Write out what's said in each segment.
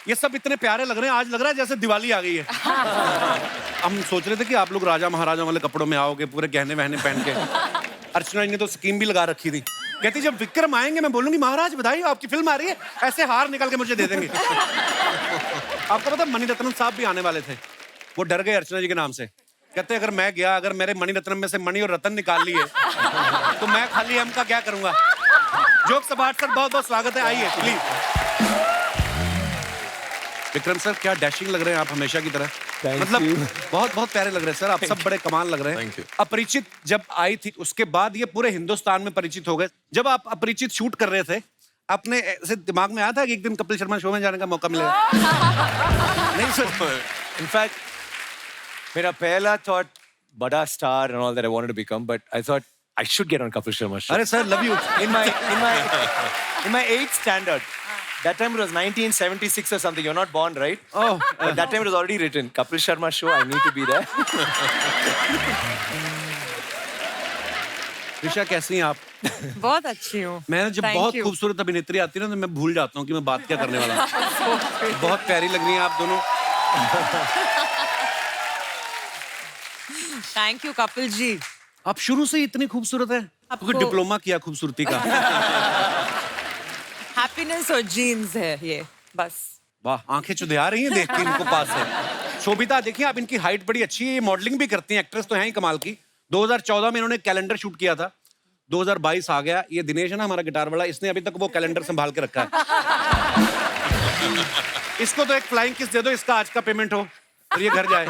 ये सब इतने प्यारे लग रहे हैं, आज लग रहा है जैसे दिवाली आ गई है। हम सोच रहे थे कि आप लोग राजा महाराजा वाले कपड़ों में आओगे, पूरे गहने वहने पहन के। अर्चना जी ने तो स्कीम भी लगा रखी थी, कहती जब विक्रम आएंगे मैं बोलूंगी महाराज बधाई आपकी फिल्म आ रही है, ऐसे हार निकाल के मुझे दे देंगे। आपको पता मणिरत्नम साहब भी आने वाले थे, वो डर गए अर्चना जी के नाम से। कहते अगर मैं गया, अगर मेरे मणिरत्नम में से मणि और रतन निकाल लिए तो मैं खाली एम का क्या करूंगा। जोक्स अपार्ट सर, बहुत बहुत स्वागत है, आइए प्लीज। विक्रम सर क्या डैशिंग लग रहे हैं आप, हमेशा की तरह। मतलब बहुत बहुत प्यारे लग रहे हैं सर, आप सब बड़े कमाल लग रहे हैं। अपरिचित जब आई थी उसके बाद ये पूरे हिंदुस्तान में परिचित हो गए। जब आप अपरिचित शूट कर रहे थे, अपने ऐसे दिमाग में आया था कि एक दिन कपिल शर्मा शो में जाने का मौका मिलेगा? नहीं सर, इनफैक्ट मेरा पहला थॉट बड़ा star and all that I wanted to become, but I thought I should get on Kapil Sharma show. अरे sir love you. In my 8th standard, that time it was 1976 or something. You're not born, right? Oh, but that time it was already written. Kapil Sharma show. I need to be there. Risha कैसी हैं आप? बहुत अच्छी हूँ। मैंने जब Thank बहुत you. खूबसूरत अभिनेत्री आती है ना तो मैं भूल जाता हूँ कि मैं बात क्या करने वाला हूँ। बहुत प्यारी लग रही हैं आप दोनों। Thank you Kapil ji. आप शुरू से ही इतनी खूबसूरत है, क्योंकि डिप्लोमा किया खूबसूरती का। हैप्पीनेस और जीन्स है ये बस। वाह, आंखें चुधिया रही हैं देख के इनको पास से। शोभिता देखिए आप, इनकी हाइट बड़ी अच्छी है, ये मॉडलिंग भी करती हैं, एक्ट्रेस तो हैं ही कमाल की। 2014 में इन्होंने कैलेंडर शूट किया था, 2022 आ गया। ये दिनेश है ना हमारा गिटार वाला, इसने अभी तक वो कैलेंडर संभाल के रखा है। इसको तो एक फ्लाइंग किस दे दो, इसका आज का पेमेंट हो और ये घर जाए।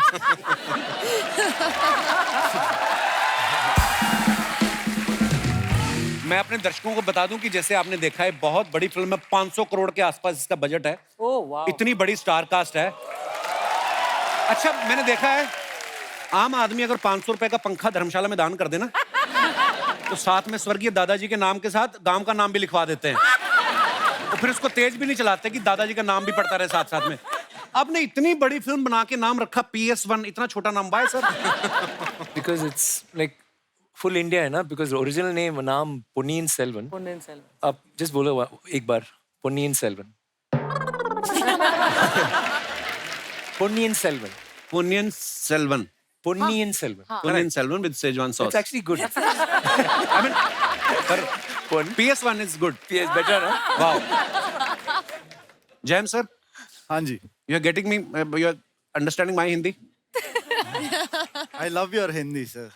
मैं अपने दर्शकों को बता दूं कि जैसे आपने देखा है बहुत बड़ी फिल्म है, 500 करोड़ के आसपास इसका बजट है। Oh wow. इतनी बड़ी स्टार कास्ट है। अच्छा मैंने देखा है आम आदमी अगर 500 रुपए का पंखा धर्मशाला में दान कर देना तो साथ में स्वर्गीय दादाजी के नाम के साथ गांव का नाम भी लिखवा देते हैं, तो फिर उसको तेज भी नहीं चलाते कि दादाजी का नाम भी पड़ता रहे साथ साथ में। आपने इतनी बड़ी फिल्म बना के नाम रखा PS1, इतना छोटा नाम bye sir. Because it's like full India है ना, because original name नाम Ponniyin Selvan. Ponniyin Selvan. आप just बोलो एक बार Ponniyin Selvan. Ponniyin Selvan. Ponniyin Selvan. Ponniyin Selvan. Ponniyin Selvan with Szechuan sauce. It's actually good. I mean, PS1 is good. PS better, no? Wow. Jayam sir, हाँ जी, you are getting me, you are understanding my Hindi? I love your Hindi, sir.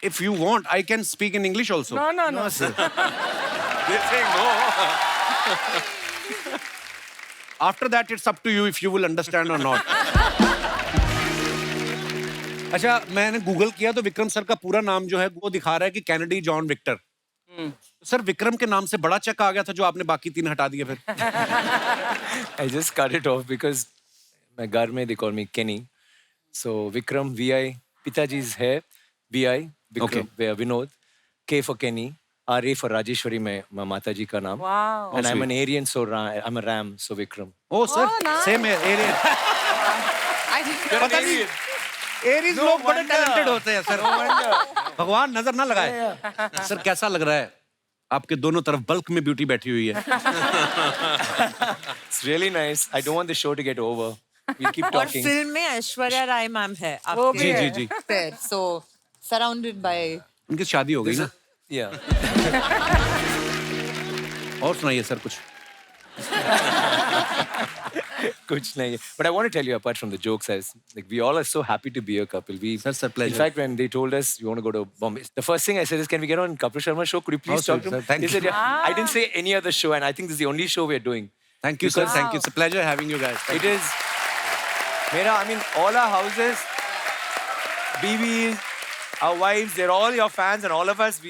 If you want, I can speak in English also. No, sir. They're saying no. After that, it's up to you if you will understand or not. अच्छा, मैंने Google किया तो Vikram sir का पूरा नाम जो है वो दिखा रहा है कि Kennedy John Victor. Sir Vikram के नाम से बड़ा चेक आ गया था जो आपने बाकी 3 हटा दिए फिर। I just cut it off because my घर में they call me Kenny. So Vikram VI, पिताजी's है VI, Vikram Vinod, K for Kenny, RA for Rajeshwari मैं माता जी का नाम. Wow. And I'm an Aryan, so I'm a Ram, so Vikram. ओ sir, nice. Same है एरियन। पता नहीं एरीज लोग बड़े टैलेंटेड होते हैं सर। भगवान नजर ना लगाए। सर कैसा लग रहा है? आपके दोनों तरफ बल्क में ब्यूटी बैठी हुई है। It's really nice. I don't want the show to get over. We'll keep और talking. फिल्म में ऐश्वर्या राय मैम है जी जी जी। सो सराउंडेड बाय। उनकी शादी हो गई ना? Yeah. और सुनाइए सर कुछ। कुछ नहीं. But I want to tell you, apart from the jokes, like we all are so happy to be a couple. Sir, pleasure. In fact, when they told us you want to go to Bombay, the first thing I said is, "Can we get on Kapil Sharma show? Could you please Oh, talk sweet, to him?" sir. Thank They said, you. "Yeah." I didn't say any other show, and I think this is the only show we are doing. Thank you sir, thank you. It's a pleasure having you guys. It is. Mera, I mean, all our houses, BBs, our wives, they're all your fans, and all of us,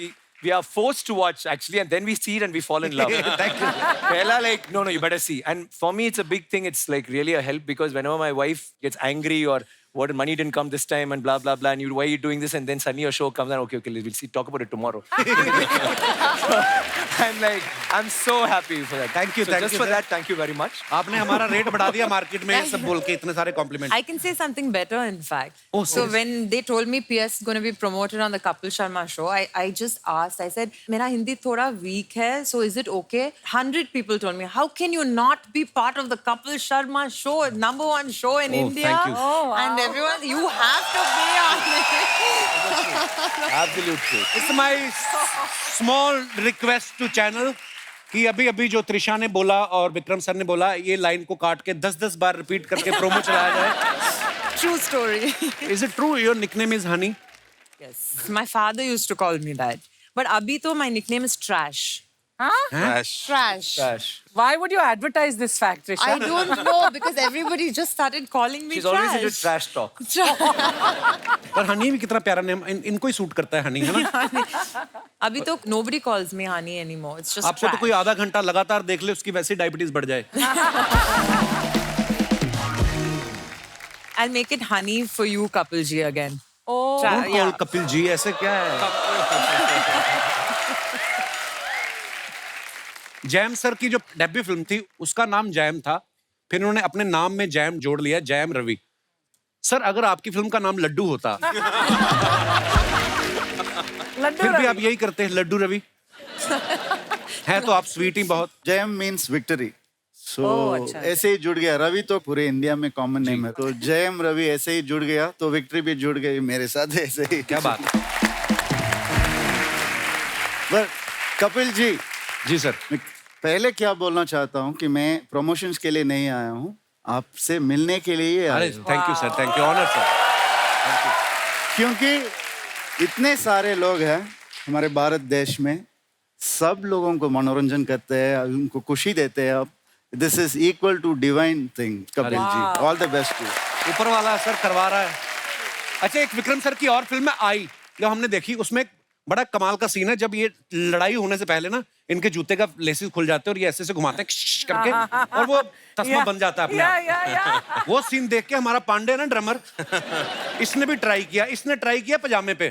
we are forced to watch actually, and then we see it and we fall in love. Thank you. Pehla, like, no, you better see. And for me, it's a big thing. It's like really a help because whenever my wife gets angry or what money didn't come this time and blah blah blah, and you why are you doing this, and then suddenly your show comes and okay, we'll see, talk about it tomorrow. I'm like, I'm so happy for that. Thank you, So thank just you, for sir. that, thank you very much. आपने हमारा rate बढ़ा दिया market में सब बोल के इतने सारे complement I can say something better, in fact. Oh, so serious? when they told me PS is going to be promoted on the Kapil Sharma show, I just asked. I said, "Mera Hindi thoda weak hai, so is it okay?" 100 people told me, "How can you not be part of the Kapil Sharma show, #1 show in Oh, India?" thank you. And everyone, you have to be on it. Absolute truth. It's my small request to channel कि अभी अभी जो त्रिशा ने बोला और Vikram sir ने बोला ये लाइन को काट के 10-10 बार रिपीट करके प्रोमो चलाया जाए. True story. Is it true your nickname is Honey? Yes, my father used to call me that. But abhi to my nickname is Trash. Trash. Trash. Why would you advertise this fact, Trisha? I don't know because everybody just started calling me She's Trash. always into trash talk. पर हनी भी कितना प्यारा name इनको ही suit करता है हनी, है ना? अभी तो nobody calls me honey anymore. It's just आपको तो Trash. कोई आधा घंटा लगातार देख ले उसकी वैसे डायबिटीज बढ़ जाए. I'll make it honey for you, Kapil ji, again. Oh, Don't call Kapil ji, ऐसे क्या है? जैम सर की जो डेब्यू फिल्म थी उसका नाम जैम था, फिर उन्होंने अपने नाम में जैम जोड़ लिया, जैम रवि. सर अगर आपकी फिल्म का नाम लड्डू होता Laddu फिर भी Ravi. आप यही करते हैं लड्डू रवि. है तो आप स्वीट ही बहुत. Jam means victory. सो अच्छा. ऐसे ही जुड़ गया. रवि तो पूरे इंडिया में कॉमन नेम है, तो जैम रवि ऐसे ही जुड़ गया, तो विक्ट्री भी जुड़ गई मेरे साथ ऐसे ही. क्या बात है. पर कपिल जी, जी सर. मैं पहले क्या बोलना चाहता हूँ कि मैं प्रमोशंस के लिए नहीं आया हूँ, आपसे मिलने के लिए ही अरे आया हूँ. Thank you sir, thank you, honour sir. क्योंकि इतने सारे लोग हैं हमारे भारत देश में, सब लोगों को मनोरंजन करते हैं, उनको खुशी देते हैं. आप this is equal to divine thing Kapil ji. All the best to. ऊपर वाला सर करवा रहा है. अच्छा, एक विक्रम सर की और फिल्म में आई जो हमने देखी, उसमें एक बड़ा कमाल का सीन है जब ये लड़ाई होने से पहले ना इनके जूते का लेसिस खुल जाते हैं और ये ऐसे से घुमाते हैं करके और वो तस्मा बन जाता है अपने आप. Yeah. वो सीन देख के हमारा पांडे है ना ड्रमर, इसने भी ट्राई किया. इसने ट्राई किया पजामे पे.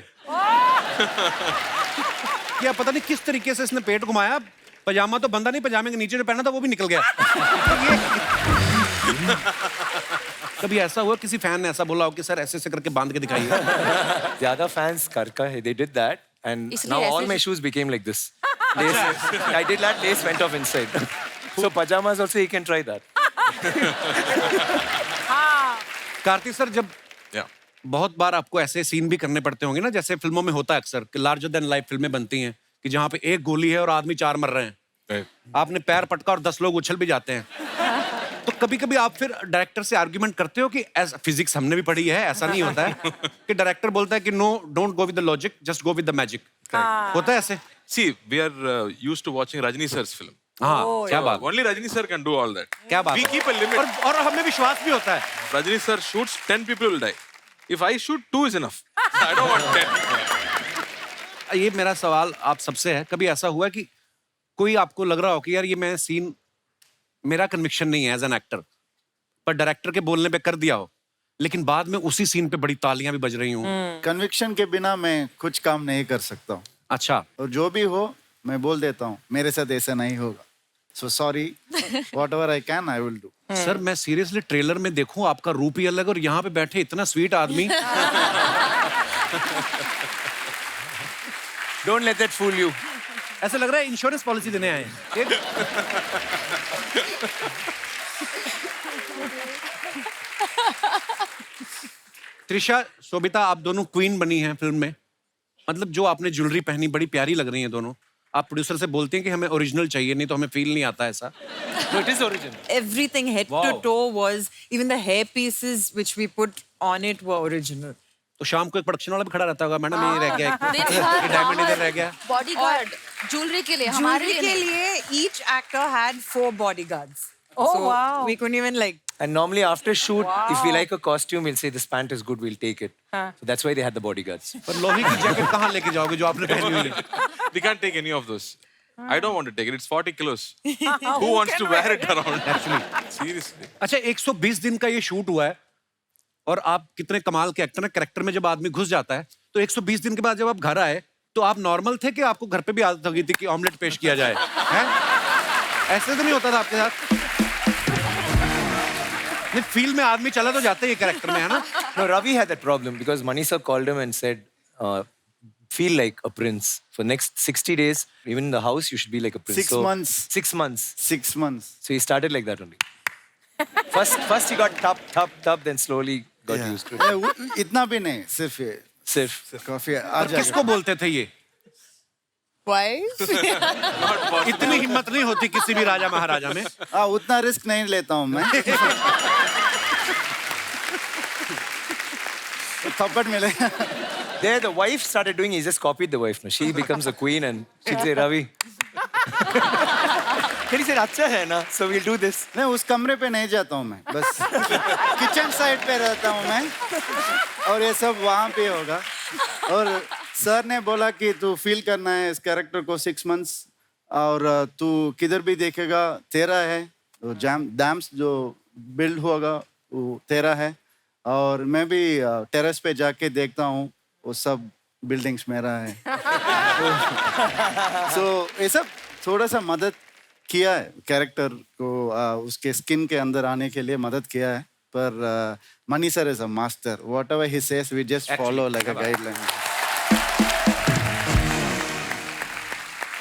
क्या पता नहीं किस तरीके से इसने पेट घुमाया, पजामा तो बंदा नहीं, पजामे के नीचे जो पहना था वो भी निकल गया. कभी ऐसा हुआ किसी फैन ने ऐसा बोला हो कि सर ऐसे ऐसे करके बांध के दिखाइए? The other fans karka hai, they did that, and इसलिए now all ऐसे- my shoes became like this. Lace, I did that, lace went off inside. So pajamas also, you can try that. Kartik sir, जब Yeah. बहुत बार आपको ऐसे scene भी करने पड़ते होंगे ना, जैसे फिल्मों में होता है अक्सर कि लार्जर देन लाइफ फिल्में बनती हैं कि जहाँ पे एक गोली है और आदमी 4 मर रहे हैं, Right. आपने पैर पटका और 10 लोग उछल भी जाते हैं. तो कभी कभी आप फिर डायरेक्टर से आर्ग्यूमेंट करते हो कि फिजिक्स हमने भी पढ़ी है, ऐसा नहीं होता है कि डायरेक्टर बोलता है कि no, don't go with the logic, just go with the magic. होता है ऐसे? See, we are used to watching Rajini sir's film. हाँ, क्या बात. Only Rajini sir can do all that. क्या बात We है. keep a limit. और हमें विश्वास भी होता है. Rajini sir shoots, 10 people will die. If I shoot, 2 is enough. I don't want 10. ये मेरा सवाल आप सबसे है, कभी ऐसा हुआ कि कोई आपको लग रहा हो कि यार ये मैं सीन मेरा कन्विक्शन नहीं है एज एन एक्टर, पर डायरेक्टर के बोलने पे कर दिया हो, लेकिन बाद में उसी सीन पे बड़ी तालियां भी बज रही हूँ? कन्विक्शन के बिना मैं कुछ काम नहीं कर सकता हूँ, अच्छा. और जो भी हो मैं बोल देता हूँ मेरे साथ ऐसा नहीं होगा. So sorry, what ever I can I will do. Sir मैं सीरियसली ट्रेलर में देखूं आपका रूप ही अलग और यहाँ पे बैठे इतना स्वीट आदमी. Don't let that fool you. ऐसा लग रहा है इंश्योरेंस पॉलिसी देने आए हैं. त्रिशा, शोभिता, आप दोनों क्वीन बनी हैं फिल्म में. मतलब जो आपने ज्वेलरी पहनी बड़ी प्यारी लग रही है दोनों. आप प्रोड्यूसर से बोलते हैं कि हमें ओरिजिनल चाहिए, नहीं तो हमें फील नहीं आता ऐसा. So it is original. Everything head to Wow. toe was, even the hair pieces which we put on it were original. तो शाम को एक प्रोडक्शन वाला भी खड़ा रहता होगा, मैडम ये रह गया, ये डायमंड इधर रह गया. बॉडीगार्ड ज्वेलरी के लिए हमारे Jewelry लिए के नहीं. लिए each actor had 4 bodyguards. Oh, so wow. We couldn't even like. And normally after shoot, if we like a costume, we'll say this pant is good, we'll take it. So that's why they had the bodyguards. पर लोही की jacket कहाँ लेके जाओगे जो आपने पहनी हुई है? We can't take any of those. I don't want to take it. It's 40 kilos. Who wants to wear it around? Actually. Seriously. अच्छा, 120 दिन का ये शूट हुआ है. और आप कितने कमाल के एक्टर हैं, कैरेक्टर में जब आदमी घुस जाता है तो 120 दिन के बाद जब आप घर आए तो आप नॉर्मल थे कि आपको घर पे भी आदत हो गई थी कि ऑमलेट पेश किया जाए, हैं? ऐसे तो नहीं होता था आपके साथ? नहीं, फील्ड में आदमी चला तो जाता है ये कैरेक्टर में, है ना? No, Ravi had that problem because Mani sir called him and said, feel like a prince. For next 60 days, even in the house, you should be like a prince. 6 months. 6 months. 6 months. So he started like that only. First he got top, then slowly got Yeah. used to it. इतना भी नहीं, सिर्फ ये Sirf. काफी आ और जाएगा. किसको बोलते थे ये? Wife? इतनी हिम्मत नहीं होती किसी भी राजा महाराजा में. उतना रिस्क नहीं लेता हूँ मैं. थप्पड़ मिलेगा. There the wife started doing, he just copied the wife. No? She becomes a queen and she'd say, Ravi. Then he said, अच्छा है ना, so we'll do this. नहीं, उस कमरे पे नहीं जाता हूँ मैं, बस किचन साइड पे रहता हूँ मैं, और ये सब वहाँ पे होगा. और सर ने बोला कि तू फील करना है इस कैरेक्टर को 6 months, और तू किधर भी देखेगा तेरा है, डैम्स जो बिल्ड होगा वो तेरा है, और मैं भी टेरेस पे जाके देखता हूँ वो सब बिल्डिंग्स मेरा है. सो ये सब थोड़ा सा मदद किया है कैरेक्टर को उसके स्किन के अंदर आने के लिए मदद किया है. पर Mani sir is a master. Whatever he says we just follow like a guideline.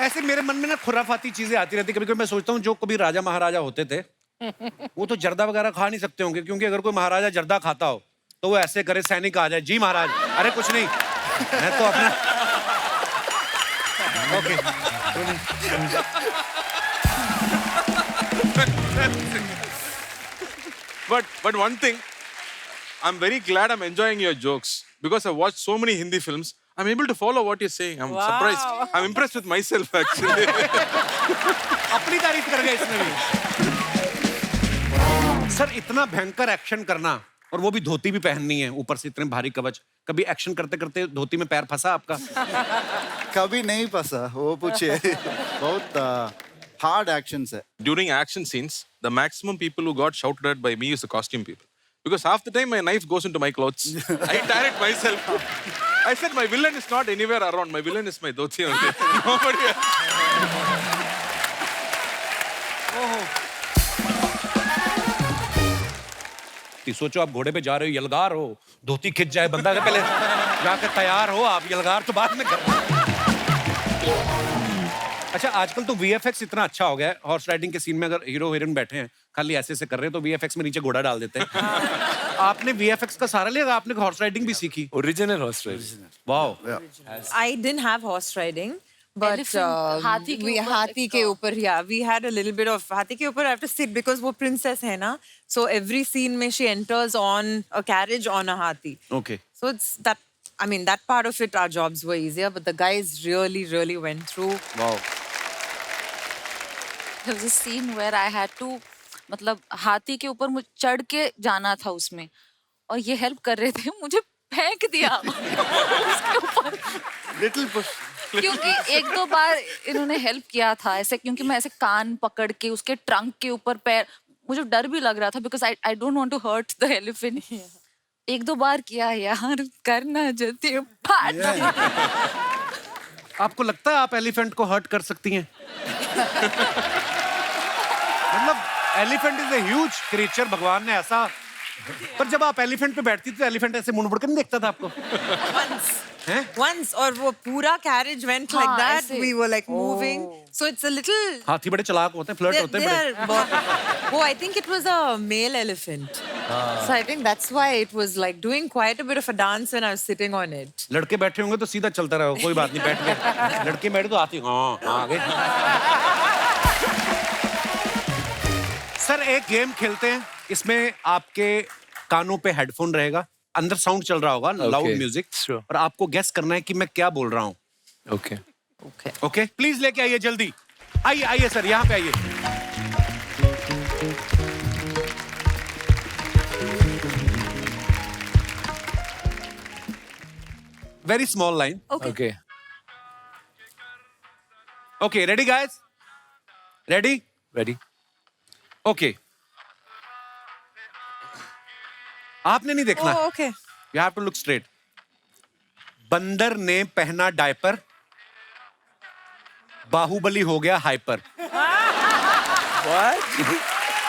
ऐसे मेरे मन में ना खुराफाती चीजें आती रहती. कभी कभी मैं सोचता हूँ जो कभी राजा महाराजा होते थे वो तो जर्दा वगैरह खा नहीं सकते होंगे, क्योंकि अगर कोई महाराजा जर्दा खाता हो तो वो ऐसे करे, सैनिक आ जाए, जी महाराज, अरे कुछ नहीं, मैं तो अपना okay. But one thing, I'm very glad I'm enjoying your jokes because I've watched so many Hindi films. I'm able to follow what you're saying. I'm surprised. I'm impressed with myself actually. अपनी तारीफ कर गए इसमें भी. Sir इतना भयंकर action करना और वो भी धोती भी पहननी है, ऊपर से इतने भारी कवच. कभी एक्शन करते करते धोती में पैर फंसा आपका? कभी नहीं फंसा, वो पूछे. बहुत हार्ड एक्शंस है. During action scenes, the maximum people who got shouted at by me is the costume people. Because half the time my knife goes into my clothes. I tear it myself. I said my villain is not anywhere around. My villain is my dhoti only. Nobody else. सोचो आप घोड़े पे जा रहे हो, यलगार हो, धोती खिंच जाए, बंदा पहले जाकर तैयार हो, आप यलगार तो बाद में कर. अच्छा आजकल तो VFX इतना अच्छा हो गया है, हॉर्स राइडिंग के सीन में अगर हीरो हीरोइन बैठे हैं खाली ऐसे से कर रहे हैं तो VFX में नीचे घोड़ा डाल देते हैं. आपने VFX का सारा लिया, आपने हॉर्स राइडिंग भी सीखी? Original horse riding. Wow. I didn't have horse riding. But Elephant, हाथी के we ऊपर हाथी एक, के ऊपर, yeah, we had a little bit of हाथी के ऊपर. I have to sit because वो princess है ना, so every scene में she enters on a carriage on a हाथी. Okay. So it's that, I mean, that part of it, our jobs were easier, but the guys really went through. Wow. There was a scene where I had to, मतलब हाथी के ऊपर मुझे चढ़ के जाना था उसमें, और ये हेल्प कर रहे थे, मुझे फेंक दिया उसके ऊपर. Little push. क्योंकि 1-2 बार इन्होंने हेल्प किया था ऐसे, क्योंकि मैं ऐसे कान पकड़ के उसके ट्रंक के ऊपर पैर, मुझे डर भी लग रहा था because I don't want to hurt the elephant. 1-2 बार किया यार, करना जल्दी फाट. आपको लगता है आप एलिफेंट को हर्ट कर सकती हैं? मतलब elephant is a huge creature, भगवान ने ऐसा. पर जब आप एलिफेंट पे बैठती थी तो एलिफेंट ऐसे मुड़ मुड़ के नहीं देखता था आपको? Once, और वो पूरा carriage went like हाँ, that. ऐसे. We were like moving. So it's a little. हाथी बड़े चालाक होते हैं, फ्लर्ट होते हैं बड़े. Oh, I think it was a male elephant. So I think that's why it was like doing quite a bit of a dance when I was sitting on it. लड़के बैठे होंगे तो सीधा चलता रहो, कोई बात नहीं, बैठ गए. लड़के बैठे तो हाथी आगे. सर एक गेम खेलते हैं, इसमें आपके कानों पे हेडफोन रहेगा, अंदर साउंड चल रहा होगा, लाउड म्यूजिक, sure. और आपको गेस करना है कि मैं क्या बोल रहा हूँ. Okay. ओके प्लीज लेके आइए जल्दी. आइए सर, यहाँ पे आइए. Very small line. Okay. Okay ready guys? Ready? Ready? Okay. आपने नहीं देखना, Oh, okay. You have to look straight. बंदर ने पहना डायपर, बाहुबली हो गया hyper.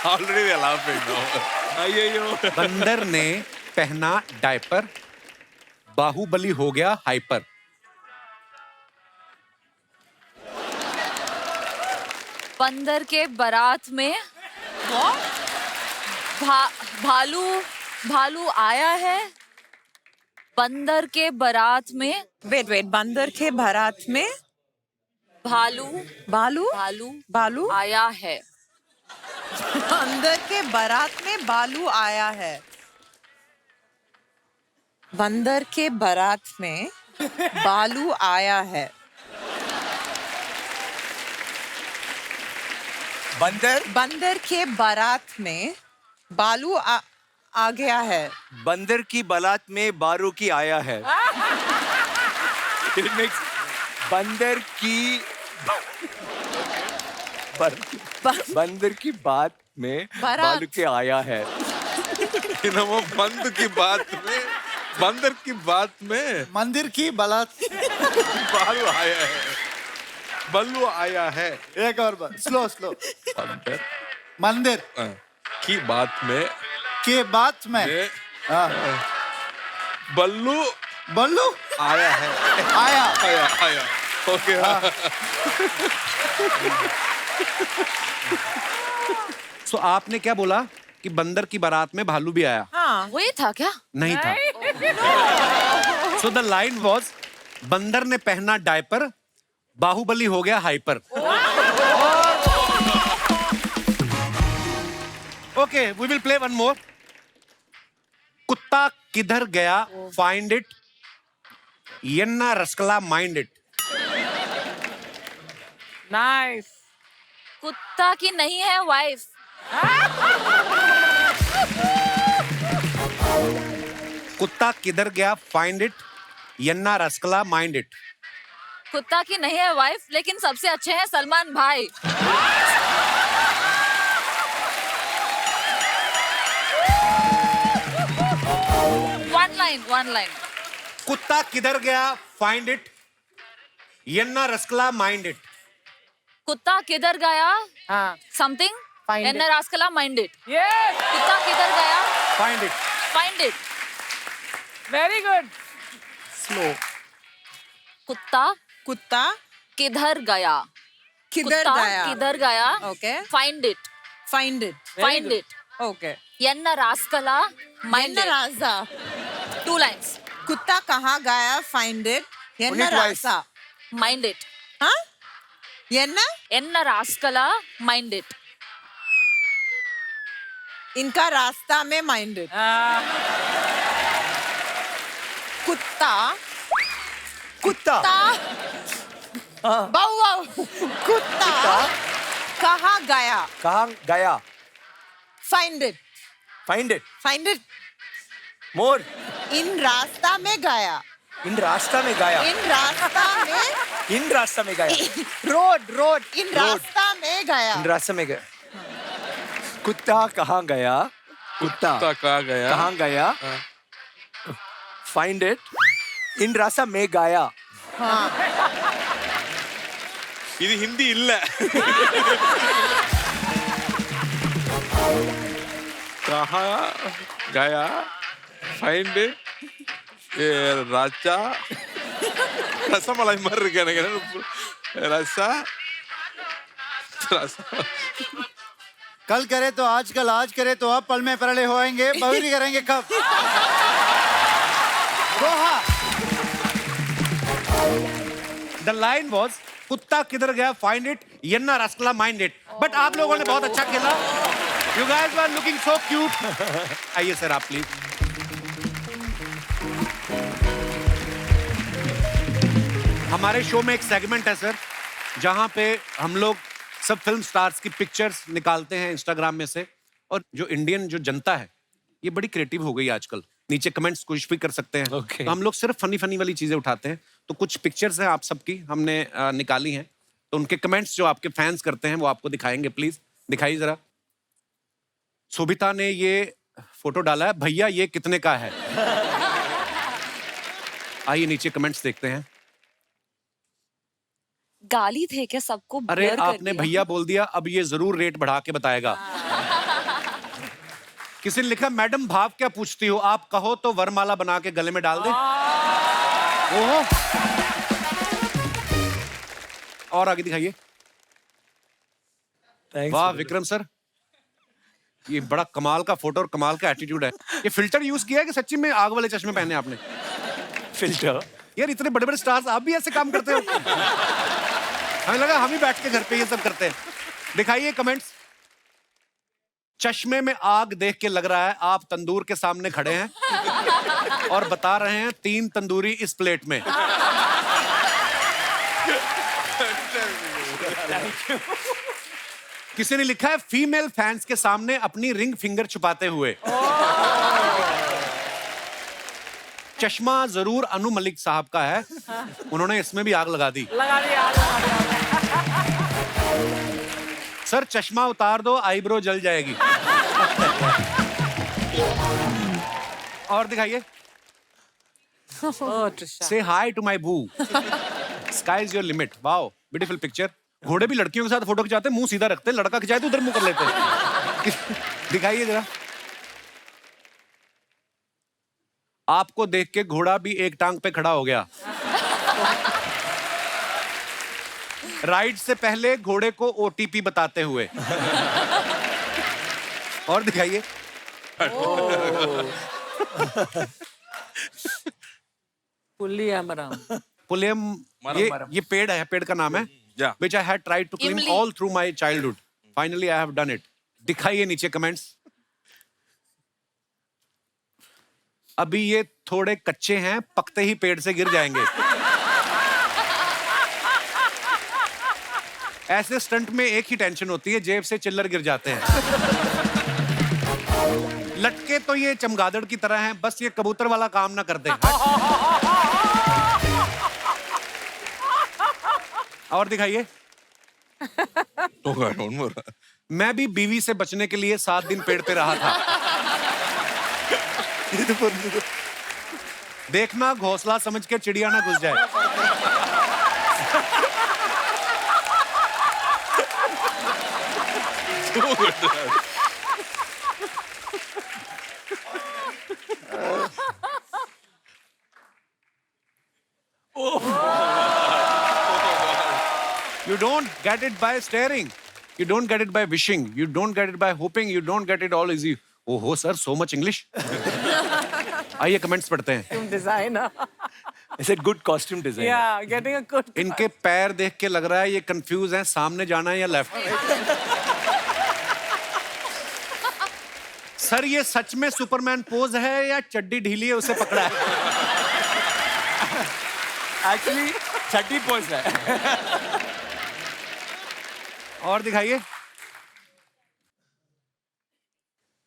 Already they're laughing now. Ayyo. बंदर ने पहना डायपर, बाहुबली हो गया हाइपर। बंदर के बारात में भालू भालू आया है। बंदर के बारात में Wait. बंदर के बारात में भालू बालू भालू बालू आया है। बंदर के बारात में बालू आया है। बंदर के बारात में बालू आया है। बंदर के बारात में बालू आ गया है। बंदर की बारात में बारू की आया है। It makes बंदर की बंदर की बात में बारात। बालू के आया है। वो बंद की बात में, बंदर की बात में मंदिर की बारात। बालू आया है, बल्लू आया है। एक और बार, स्लो। बंदर मंदिर की बात में के बात में हाँ, बल्लू बल्लू आया है। आया ओके। सो आपने क्या बोला कि बंदर की बारात में भालू भी आया? हाँ। वही था क्या? नहीं था। सो द लाइन वाज, बंदर ने पहना डायपर, बाहुबली हो गया hyper. Okay, we will play one more. कुत्ता किधर गया, फाइंड इट, यन्ना रसकला माइंड इट। Nice. कुत्ता की नहीं है वाइफ। कुत्ता किधर गया, फाइंड इट, यन्ना रसकला माइंड इट। कुत्ता की नहीं है वाइफ, लेकिन सबसे अच्छे हैं सलमान भाई। One line. कुत्ता किधर गया, फाइंड इट, यन्ना रसकला माइंड इट। कुत्ता किधर गया, हाँ. Something Find it. एन रास्कला माइंड इट। Yes. कुत्ता किधर गया, find it. Find it. Very good. Slow. कुत्ता कुत्ता किधर गया, किधर कुत्ता गया? किधर गया, Okay. Find it, Find it. Find it. Okay. एन रास्कला माइंड इट। राजा। 2 लाइन्स। कुत्ता कहाँ गया, फाइंड इट, यन्ना राजा। Mind it. हाँ? यन्ना एन रास्कला माइंड इट। इनका रास्ता में माइंड इट। कुत्ता कुत्ता बाऊ कुत्ता कहाँ गया, कहाँ गया, find it, find it, find it. More, इन रास्ता में गया, इन रास्ता में गया, इन रास्ता में इन रास्ता में गया, रोड इन रास्ता में गया। इन रास्ता में गया। कुत्ता कहाँ गया, कुत्ता कहाँ गया, कहाँ गया, फाइंड इट, इन रास्ता में गया। இது ஹிந்தி இல்ல। कहाँ गया, फाइंड इट, राजा रसमलाई மாதிரி இருக்கு எனக்கு। रसा कल करे तो आजकल, आज करे तो अब, पल में परले होएंगे, बहुरी करेंगे कब। दोहा। द लाइन वाज, कुत्ता किधर गया, फाइंड इट, यन्ना रसकला माइंड इट। बट आप लोगों ने बहुत अच्छा खेला। You guys were looking so cute. आइए सर, आप प्लीज। हमारे शो में एक सेगमेंट है सर, जहां पे हम लोग सब फिल्म स्टार्स की पिक्चर्स निकालते हैं इंस्टाग्राम में से। और जो इंडियन जो जनता है, ये बड़ी क्रिएटिव हो गई आजकल। नीचे कमेंट्स कुछ भी कर सकते हैं। Okay. तो हम लोग सिर्फ फनी फनी वाली चीजें उठाते हैं। तो कुछ पिक्चर्स हैं आप सबकी, हमने निकाली हैं। तो उनके कमेंट्स जो आपके फैंस करते हैं वो आपको दिखाएंगे। प्लीज दिखाइए जरा। शोभिता ने ये फोटो डाला है, भैया ये कितने का है? आइए नीचे कमेंट्स देखते हैं। गाली थे क्या सबको? अरे blur कर आपने दिया। भैया बोल दिया, अब ये जरूर रेट बढ़ा के बताएगा। किसी ने लिखा, मैडम भाव क्या पूछती हो, आप कहो तो वरमाला बना के गले में डाल दे। ओहो, और आगे दिखाइए। Thanks, वाह brother. विक्रम सर, ये बड़ा कमाल का फोटो और कमाल का एटीट्यूड है। ये फिल्टर यूज किया है कि सच्ची में आग वाले चश्मे पहने आपने? Filter. यार इतने बड़े बड़े स्टार्स आप भी ऐसे काम करते हो? हमें लगा हम ही बैठ के घर पे ये सब करते हैं। दिखाइए कमेंट्स। चश्मे में आग देख के लग रहा है आप तंदूर के सामने खड़े हैं और बता रहे हैं 3 तंदूरी इस प्लेट में। किसी ने लिखा है, फीमेल फैंस के सामने अपनी रिंग फिंगर छुपाते हुए। चश्मा जरूर अनु मलिक साहब का है, उन्होंने इसमें भी आग लगा दी। लगा दिया, लगा दिया। सर चश्मा उतार दो, आईब्रो जल जाएगी। और दिखाइए। Oh, Trisha. से हाई टू माई बू, sky is your limit. Wow, beautiful picture. घोड़े भी लड़कियों के साथ फोटो खिंचाते हैं, मुंह सीधा रखते हैं, लड़का खिंचाए तो उधर मुंह कर लेते हैं। दिखाइए जरा। आपको देख के घोड़ा भी एक टांग पे खड़ा हो गया। राइड से पहले घोड़े को ओटीपी बताते हुए। और दिखाइए। Fully amaram. पुलियम, ये पेड़ है, पेड़ का नाम है। Yeah. Which I had tried to climb इमली। all through my childhood. Finally I have done it. दिखाइए नीचे कमेंट्स। अभी ये थोड़े कच्चे हैं, पकते ही पेड़ से गिर जाएंगे। ऐसे स्टंट में एक ही टेंशन होती है, जेब से चिल्लर गिर जाते हैं। लटके तो ये चमगादड़ की तरह हैं, बस ये कबूतर वाला काम ना कर दे। और दिखाइए। Oh God, one more. मैं भी बीवी से बचने के लिए 7 दिन पेड़ पे रहा था। देखना घोंसला समझ के चिड़िया ना घुस जाए। You don't get it by staring. You don't get it by wishing. You don't get it by hoping. You don't get it all easy. Oh ho, sir, so much English. आइए कमेंट्स पढ़ते हैं। Costume designer. I said good costume design. Yeah, getting a good. इनके पैर देख के लग रहा है ये कंफ्यूज हैं, सामने जाना है या लेफ्ट। सर ये सच में सुपरमैन पोज है या चड्डी ढीली है उसे पकड़ा है? Actually, chatti pose है। और दिखाइए।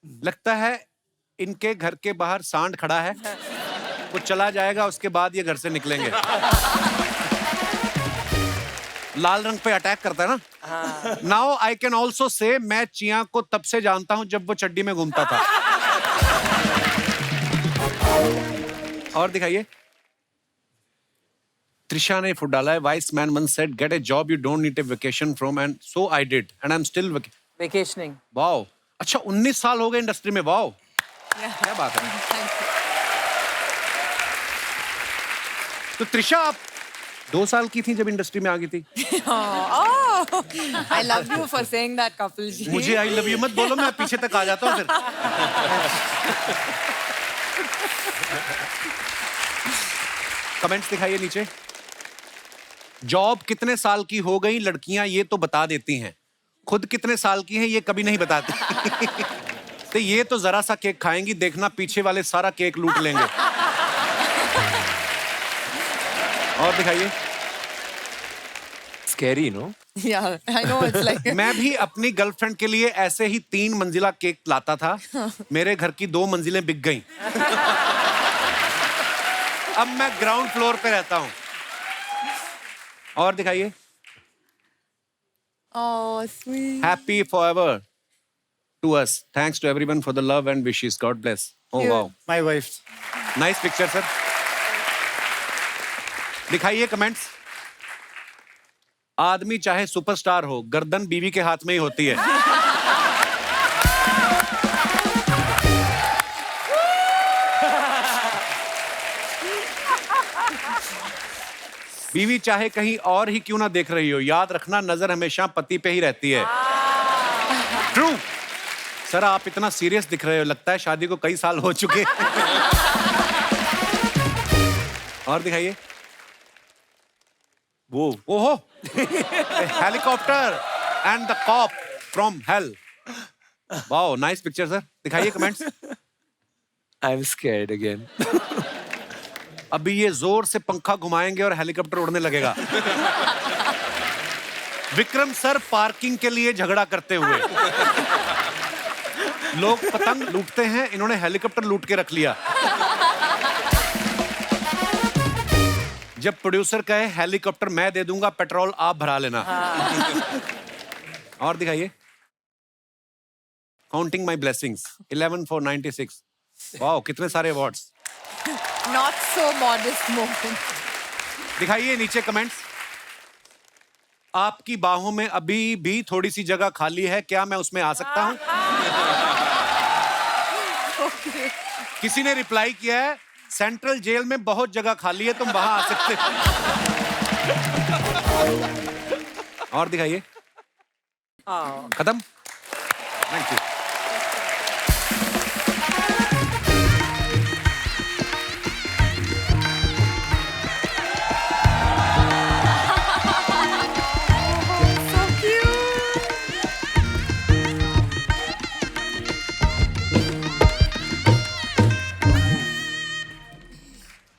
लगता है इनके घर के बाहर सांड खड़ा है, वो चला जाएगा उसके बाद ये घर से निकलेंगे। लाल रंग पे अटैक करता है ना। Now I can also say मैं चिया को तब से जानता हूं जब वो चड्डी में घूमता था। और दिखाइए। त्रिशा ने फुट डाला है, vice man once said get a job you don't need a vacation from and so I did and I'm still Vacationing. Wow. अच्छा 19 साल हो गए इंडस्ट्री में, वाओ क्या बात है। तो त्रिशा आप 2 साल की थी जब इंडस्ट्री में आ गई थी। Oh, I love you for saying that, Kapil ji. मुझे आई लव यू मत बोलो, मैं पीछे तक आ जाता हूँ फिर। कमेंट्स दिखाइए नीचे। जॉब कितने साल की हो गई लड़कियां ये तो बता देती हैं, खुद कितने साल की हैं ये कभी नहीं बताती। तो ये तो जरा सा केक खाएंगी, देखना पीछे वाले सारा केक लूट लेंगे। और दिखाइए। Scary, no? Yeah, I know it's like. मैं भी अपनी गर्लफ्रेंड के लिए ऐसे ही 3 मंजिला केक लाता था, मेरे घर की 2 मंजिलें बिक गईं। अब मैं ग्राउंड फ्लोर पे रहता हूं। और दिखाइए। Oh, sweet. Happy forever to us. Thanks to everyone for the love and wishes. God bless. Oh wow. My wife. Nice picture, sir. दिखाइए कमेंट्स. आदमी चाहे सुपरस्टार हो, गर्दन बीवी के हाथ में ही होती है. बीवी चाहे कहीं और ही क्यों ना देख रही हो, याद रखना नजर हमेशा पति पे ही रहती है. ट्रू. सर आप इतना सीरियस दिख रहे हो, लगता है शादी को कई साल हो चुके. और दिखाइए. वो ओहो. Helicopter and the cop from hell. Wow, nice picture sir. दिखाइए कमेंट्स. I'm scared again. अभी ये जोर से पंखा घुमाएंगे और हेलीकॉप्टर उड़ने लगेगा. विक्रम सर पार्किंग के लिए झगड़ा करते हुए. लोग पतंग लूटते हैं, इन्होंने हेलीकॉप्टर लूट के रख लिया. जब प्रोड्यूसर कहे हेलीकॉप्टर मैं दे दूंगा, पेट्रोल आप भरा लेना. और दिखाइए. Counting my blessings 11 for 96. Wow, कितने सारे awards. Not so modest moment. दिखाइए नीचे कमेंट्स. आपकी बाहों में अभी भी थोड़ी सी जगह खाली है, क्या मैं उसमें आ सकता हूं? किसी ने रिप्लाई किया है, सेंट्रल जेल में बहुत जगह खाली है, तुम वहां आ सकते हो. और दिखाइए. खत्म. Thank you.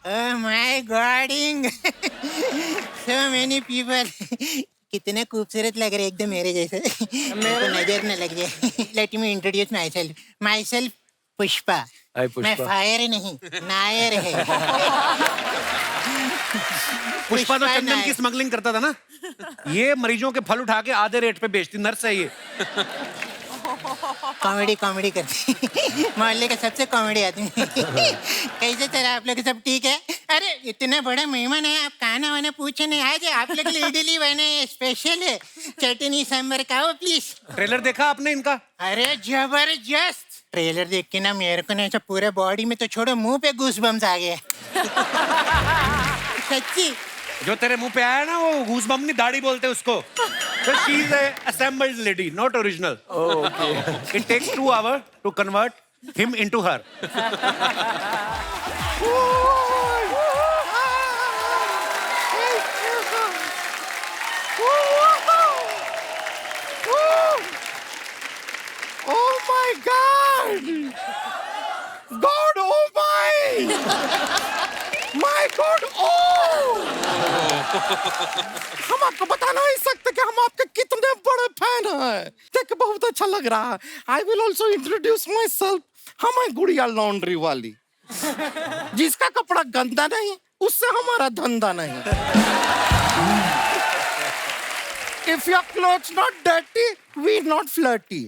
Oh my गॉडिंग. So many people. कितने खूबसूरत लग रहे एकदम मेरे जैसे. मेरे नजर न लग जाए. Let me introduce myself. Myself Pushpa. Hi, Pushpa. मैं फायर नहीं, नायर है. पुष्पा तो चंदन की स्मगलिंग करता था ना. ये मरीजों के फल उठा के आधे रेट पे बेचती नर्स है ये. कॉमेडी करती. मोहल्ले का सबसे कॉमेडी आदमी. कैसे सर आप लोग सब ठीक है? अरे इतना बड़ा मेहमान है, आप खाना वाना पूछे नहीं. आज आप लोग के लिए इडली बने स्पेशल है, चटनी सांभर खाओ प्लीज. ट्रेलर देखा आपने इनका? अरे जबरदस्त. ट्रेलर देख के ना मेरे को ना ऐसा पूरे बॉडी में तो छोड़ो, मुंह पे गूज़बम्स आ गए. सच्ची. जो तेरे मुंह पे आया ना, वो गूज़बम्प नहीं, दाढ़ी बोलते उसको. So she is a assembled lady, not original. Oh, okay. It takes 2 hours to convert him into her. Oh my God! God, oh my! My God, oh! हम आपको बता नहीं सकते कि हम आपके कितने बड़े फैन हैं. देख के बहुत अच्छा लग रहा है. I will also introduce my self. हमारी गुड़िया लॉन्ड्री वाली, जिसका कपड़ा गंदा नहीं उससे हमारा धंधा नहीं. If your clothes not dirty, we not flirty.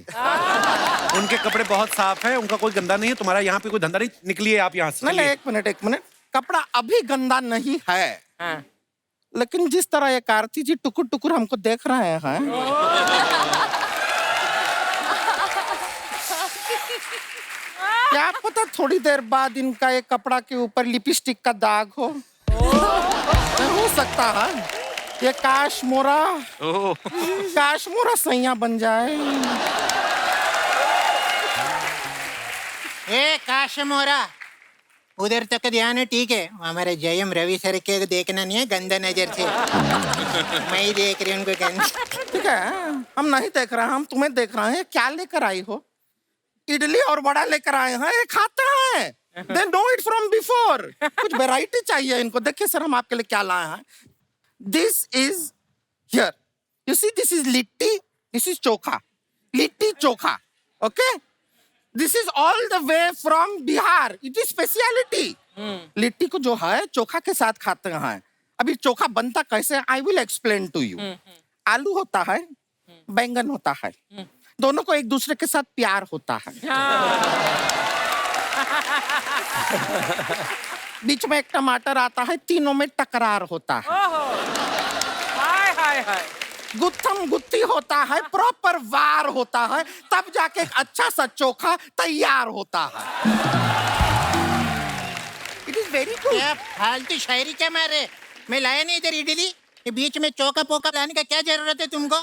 उनके कपड़े बहुत साफ हैं, उनका कोई गंदा नहीं है. तुम्हारा यहाँ पे कोई धंधा नहीं. निकलिए आप यहाँ से. नहीं, एक मिनट. कपड़ा अभी गंदा नहीं है, लेकिन जिस तरह ये कार्ती जी टुकुर टुकुर हमको देख रहे हैं, क्या पता थोड़ी देर बाद इनका ये कपड़ा के ऊपर लिपस्टिक का दाग हो सकता है. ये काश्मोरा सैया बन जाए. ए काशमोरा, उधर तक ध्यान है ठीक है. हमारे जयम रवि सर के देखना नहीं है गंदा नजर से. मैं ही देख रही हूँ उनको गंदा. ठीक है, हम नहीं देख रहे हैं, हम तुम्हें देख रहे हैं. क्या लेकर आई हो? इडली और वड़ा लेकर आए हैं. ये खाते हैं. They know it from before. कुछ वैरायटी चाहिए इनको. देखिए सर, हम आपके लिए क्या लाए हैं. This is here. You see, this is litti, this is chokha. Litti chokha. Okay? This is all the way from Bihar. It is speciality. Litti को जो है चोखा के साथ खाते हैं. अभी चोखा बनता कैसे? I will explain to you. आलू होता है, बैंगन होता है, दोनों को एक दूसरे के साथ प्यार होता है। बीच में एक टमाटर आता है, तीनों में टकरार होता है। हाय हाय हाय। गुत्थम गुत्ती होता है, प्रॉपर वार होता है, तब जाके एक अच्छा सा चोखा तैयार होता है। It is very good. क्या फालतू शायरी क्या मारे? मैं लाया नहीं इधर इडली, ये बीच में चौका पोका लाने का क्या जरूरत है तुमको?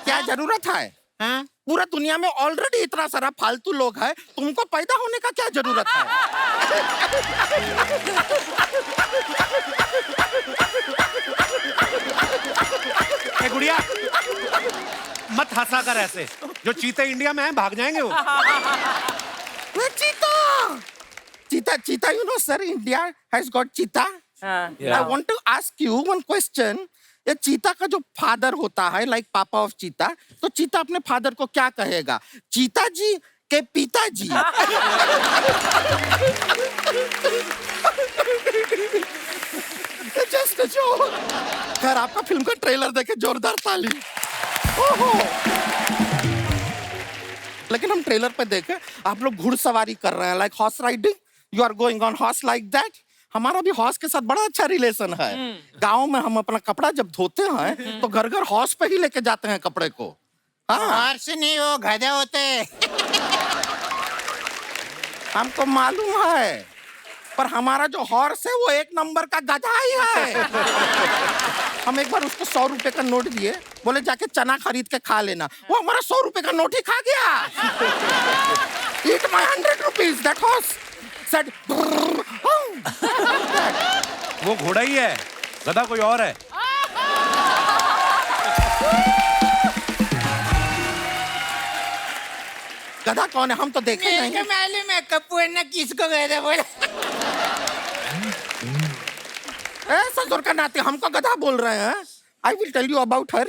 क्या जरूरत है? हाँ? पूरा दुनिया में ऑलरेडी इतना सारा फालतू लोग है, तुमको पैदा होने का क्या जरूरत है? ए गुड़िया, मत हंसा कर ऐसे। जो चीते इंडिया में हैं भाग जाएंगे वो। वो चीता, चीता, चीता, you know sir, India has got cheetah. I want to ask you one question. ये चीता का जो फादर होता है, लाइक पापा ऑफ चीता, तो चीता अपने फादर को क्या कहेगा? चीता जी के पिताजी। Just joke. खैर, आपका फिल्म का ट्रेलर देखे जोरदार ताली। ओहो। लेकिन हम ट्रेलर पे देखे आप लोग घुड़सवारी कर रहे हैं, like horse riding, you are going on horse like that. हमारा भी हॉर्स के साथ बड़ा अच्छा रिलेशन है। गांव में हम अपना कपड़ा जब धोते हैं तो घर घर हॉर्स पे ही लेके जाते हैं कपड़े को। हाँ, हॉर्स नहीं, वो गधा होते हैं। हमको मालूम है, पर हमारा जो हॉर्स है वो एक नंबर का गधा ही है। हम एक बार उसको 100 रुपए का नोट दिए, बोले जाके चना खरीद के खा लेना, वो हमारा 100 रुपए का नोट ही खा गया। Eat my 100 rupees, that horse said, वो घोड़ा ही है, गधा कोई और है। गधा कौन है? हम तो देखे मेरे नहीं। को मालूम है कपूर ने किसको गधा बोला। ससुर का नाते हमको गधा बोल रहे हैं। I will tell you about her.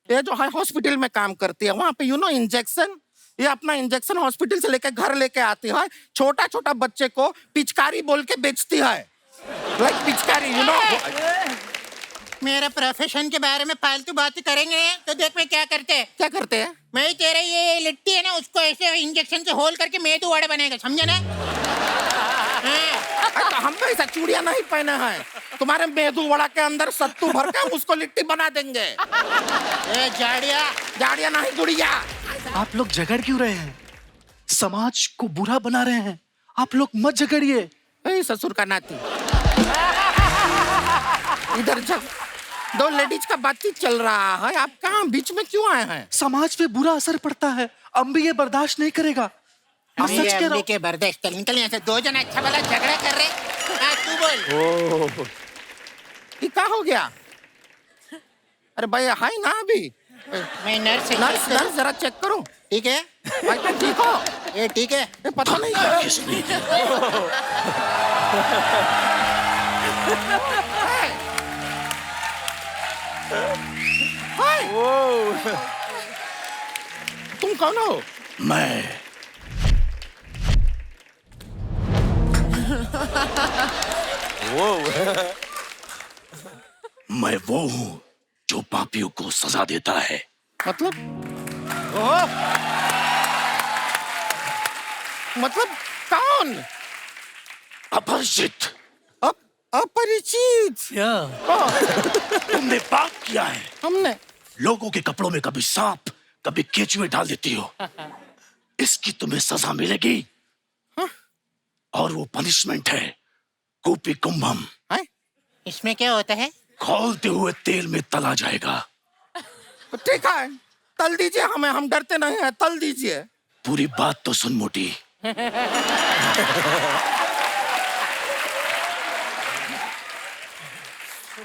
ये जो है हॉस्पिटल में काम करती है, वहाँ पे यू नो इंजेक्शन, ये अपना इंजेक्शन हॉस्पिटल से लेके घर लेके आती है, छोटा छोटा बच्चे को पिचकारी बोल के बेचती है, लाइक पिचकारी, यू नो। मेरा प्रोफेशन के बारे में फालतू बातें करेंगे तो देख मैं क्या करते हैं। क्या करते हैं? मैं तेरा ये लिट्टी है ना, उसको ऐसे इंजेक्शन से होल करके मेदू वड़ा बनेगा, समझा ना? तो हम तो ऐसा चूड़ियां नहीं पहने हैं, तुम्हारे मेदू वड़ा के अंदर सत्तू भर के हम उसको लिट्टी बना देंगे। ए जाड़िया, जाड़िया नहीं गुड़िया। आप लोग झगड़ क्यों रहे हैं? समाज को बुरा बना रहे हैं। आप लोग मत झगड़िए। ए ससुर का नाती, इधर जब 2 लेडीज का बातचीत चल रहा है, आप कहाँ बीच में क्यों आए हैं? समाज पे बुरा असर पड़ता है, अम्बी ये बर्दाश्त नहीं करेगा। मैं सच कह रहा हूँ। के बर्दाश्त निकल यहाँ से। 2 जन अच्छा भला झगड़ा कर रहे। हाँ, तू बोल। ये क्या हो गया? अरे भाई हाय ना अभी। मैं नर्स नर्स नर्स जरा चेक करो। ठीक है भाई तुम ठीक हो? ये ठीक है। ये पता नहीं हाय। तुम कौन हो? मैं वो हूँ जो पापियों को सजा देता है। मतलब कौन? अपरिचित। अपरिचित। तुमने पाप किया है। हमने लोगों के कपड़ों में कभी सांप, कभी केचुए डाल देती हो। इसकी तुम्हें सजा मिलेगी। और वो पनिशमेंट है कूपी कुंभम। इसमें क्या होता है? खौलते हुए तेल में तला जाएगा। ठीक है, तल दीजिए हमें, हम डरते नहीं हैं, तल दीजिए। पूरी बात तो सुन मोटी।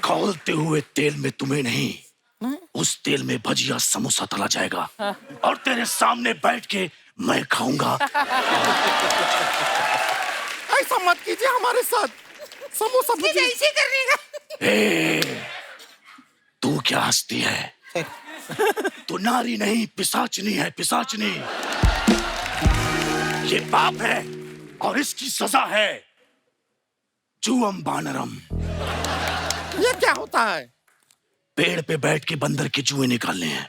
खौलते हुए तेल में तुम्हें नहीं, उस तेल में भजिया समोसा तला जाएगा और तेरे सामने बैठ के मैं खाऊंगा। ऐसा मत कीजिए हमारे साथ, समोसा ऐसे करने का। तू क्या हंसती है? तू नारी नहीं, पिशाचनी है, पिशाचनी। ये पाप है और इसकी सजा है जुअम बानरम। ये क्या होता है? पेड़ पे बैठ के बंदर के जुए निकालने हैं।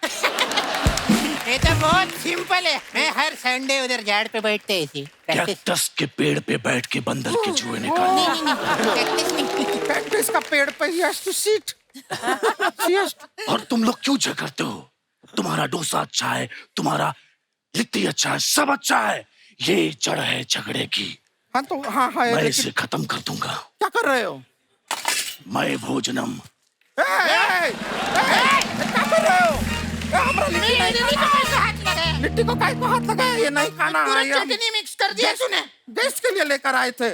ये तो बहुत सिंपल है, मैं हर संडे उधर झाड़ पे बैठते ऐसे प्रैक्टिस। कैक्टस के पेड़ पे बैठ के बंदर के जुए निकाल। नहीं प्रैक्टिस नहीं। कैक्टस का पेड़ पे ही has to sit. और तुम लोग क्यों झगड़ते हो? तुम्हारा डोसा अच्छा है, तुम्हारा लिट्टी अच्छा है, सब अच्छा है। ये जड़ है झगड़े की। हाँ तो हाँ हाँ मैं लेकिन इसे खत्म कर दूंगा। क्या कर रहे हो? मैं भोजनम। क्या कर रहे हो? हमारा लिट्टी को काय को हाथ लगाया? ये नहीं खाना है। ये हम चटनी मिक्स कर दिया तूने। गेस्ट के लिए लेकर आए थे।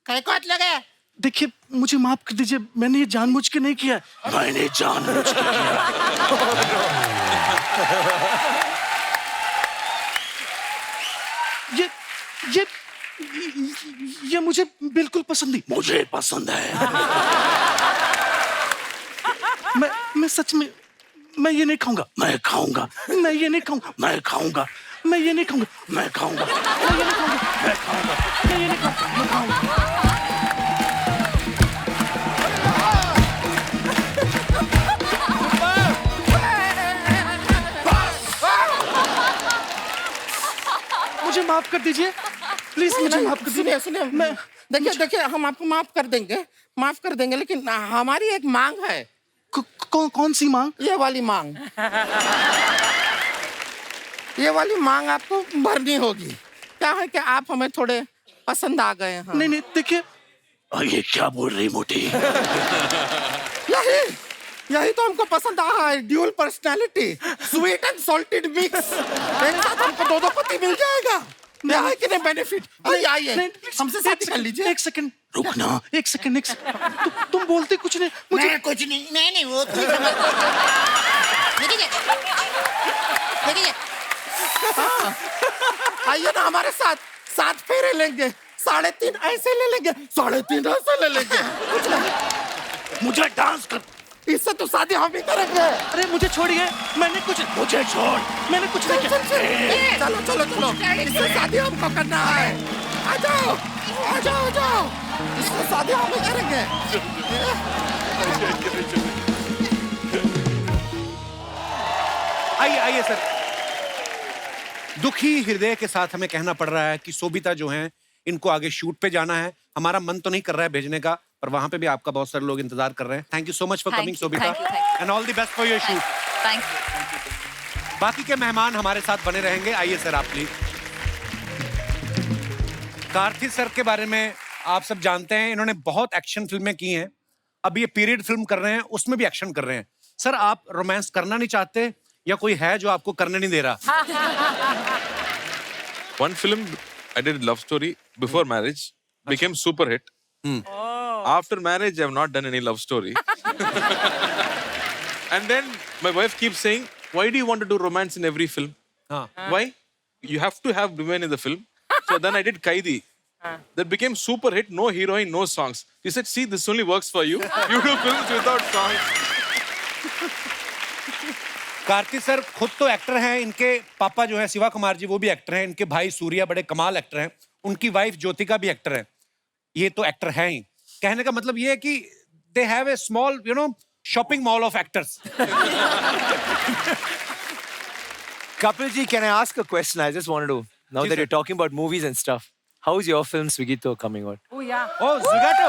काय को हाथ लगाया? देखिए मुझे माफ कर दीजिए, मैंने ये जानबूझ के नहीं किया। मैंने जानबूझ के किया। ये मुझे बिल्कुल पसंद नहीं। मुझे पसंद है। मैं सच में मैं ये नहीं खाऊंगा। मैं खाऊंगा। मैं ये नहीं खाऊंगा। मैं खाऊंगा। मैं ये नहीं खाऊंगा। मैं खाऊंगा। मैं ये नहीं खाऊंगा। मैं खाऊंगा। मैं ये नहीं खाऊंगा। मैं खाऊंगा। मुझे माफ कर दीजिए, प्लीज मुझे माफ कर दीजिए। सुनिए मैं देखिए हम आपको माफ कर देंगे लेकिन हमारी एक मांग है। कौन सी मांग? ये वाली मांग आपको भरनी होगी। क्या है कि आप हमें थोड़े पसंद आ गए हैं। नहीं देखिए, ये क्या बोल रही मोटी? यही तो हमको पसंद आ है। Dual personality, sweet and salted mix. एक साथ हमको दो पति मिल जाएगा। क्या है कि नहीं बेनिफिट? आइए हमसे शादी कर लीजिए। एक सेकंड रुकना। एक सेकंड तुम बोलते कुछ नहीं। मुझे मैं कुछ नहीं वो तू समझ। देखिए आइए ना हमारे साथ, 7 फेरे लेंगे, 3.5 ऐसे ले लेंगे, 3.5 ऐसे ले लेंगे। मुझे डांस कर। इससे तो शादी हम ही करेंगे। अरे मुझे छोड़िए, मैंने कुछ। मुझे छोड़, मैंने कुछ नहीं किया। चलो इससे शादी हमको करना है। आ जाओ इससे शादी हम ही करेंगे। आइए सर। दुखी हृदय के साथ हमें कहना पड़ रहा है कि सोबिता जो हैं इनको आगे शूट पे जाना है। हमारा मन तो नहीं कर रहा है भेजने का, पर वहां पे भी आपका बहुत सारे लोग इंतजार कर रहे हैं। Thank you so much for coming Sobita, and all the best for your shoot. Thank you. बाकी के मेहमान हमारे साथ बने रहेंगे। आइए सर आप प्लीज। कार्थिक सर के बारे में आप सब जानते हैं, इन्होंने बहुत एक्शन फिल्में की हैं। अब ये पीरियड फिल्म कर रहे हैं, उसमें भी एक्शन कर रहे हैं। सर आप रोमांस करना नहीं चाहते या कोई है जो आपको करने नहीं दे रहा? One film I did love story before marriage, became super hit. After marriage, I have not done any love story. And then my wife keeps saying, "Why do you want to do romance in every film? Why? You have to have women in the film." So then I did Kaidi. That became super hit. No heroine, no songs. He said, "See, this only works for you. You do films without songs." Kartik sir खुद तो actor हैं, इनके पापा जो है शिवा कुमार जी वो भी actor हैं, इनके भाई सूर्या बड़े कमाल एक्टर हैं, उनकी वाइफ ज्योतिका भी एक्टर है। ये तो एक्टर हैं ही। कहने का मतलब ये है कि they have a small shopping mall of actors. Kapil ji, can I ask a question? I just wanted to, now Ji, that sir. you're talking about movies and stuff, how is your film Swigito coming out? Oh, yeah. Oh, Zwigato.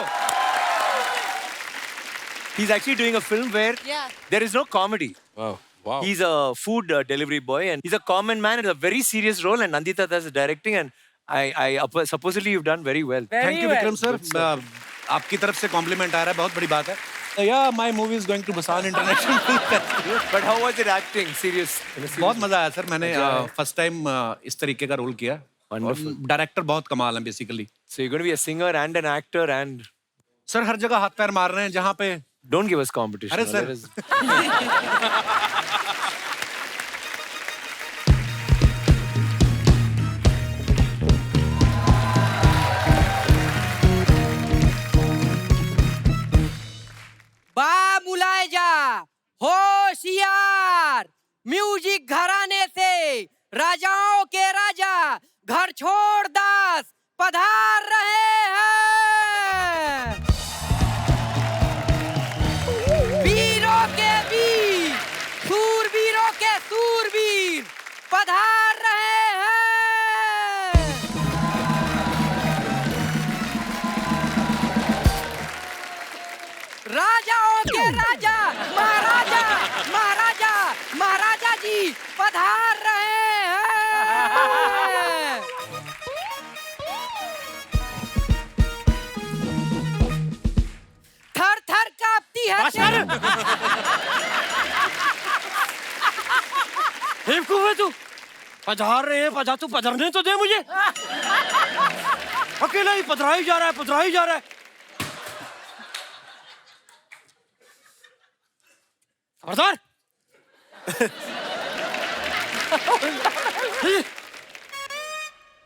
He's actually doing a film where there is no comedy. Wow. He's a food delivery boy and he's a common man. It's a very serious role and Nandita does the directing and I supposedly you've done very well. Thank you, Vikram sir. आपकी तरफ से complement आ रहा है, बहुत बड़ी बात है। So yeah, my movie is going to Busan International Film Festival. But how was it acting? Serious? बहुत मजा आया सर। मैंने फर्स्ट टाइम इस तरीके का रोल किया। Wonderful. डायरेक्टर बहुत कमाल है basically. So you're going to be a singer and an actor and sir हर जगह हाथ पैर मार रहे हैं जहाँ पे। don't give us competition. अरे सर। Let us- बा मुलायजा होशियार, म्यूजिक घराने से राजाओं के राजा घर छोड़ दास पधार रहे हैं। वीरों के वीर, सूरवीरों के सूरवीर पधार बेवकूफ है तू, पधार रहे हैं, तू पधरने तो दे मुझे। अकेला ही पधरा ही जा रहा है। खबरदार।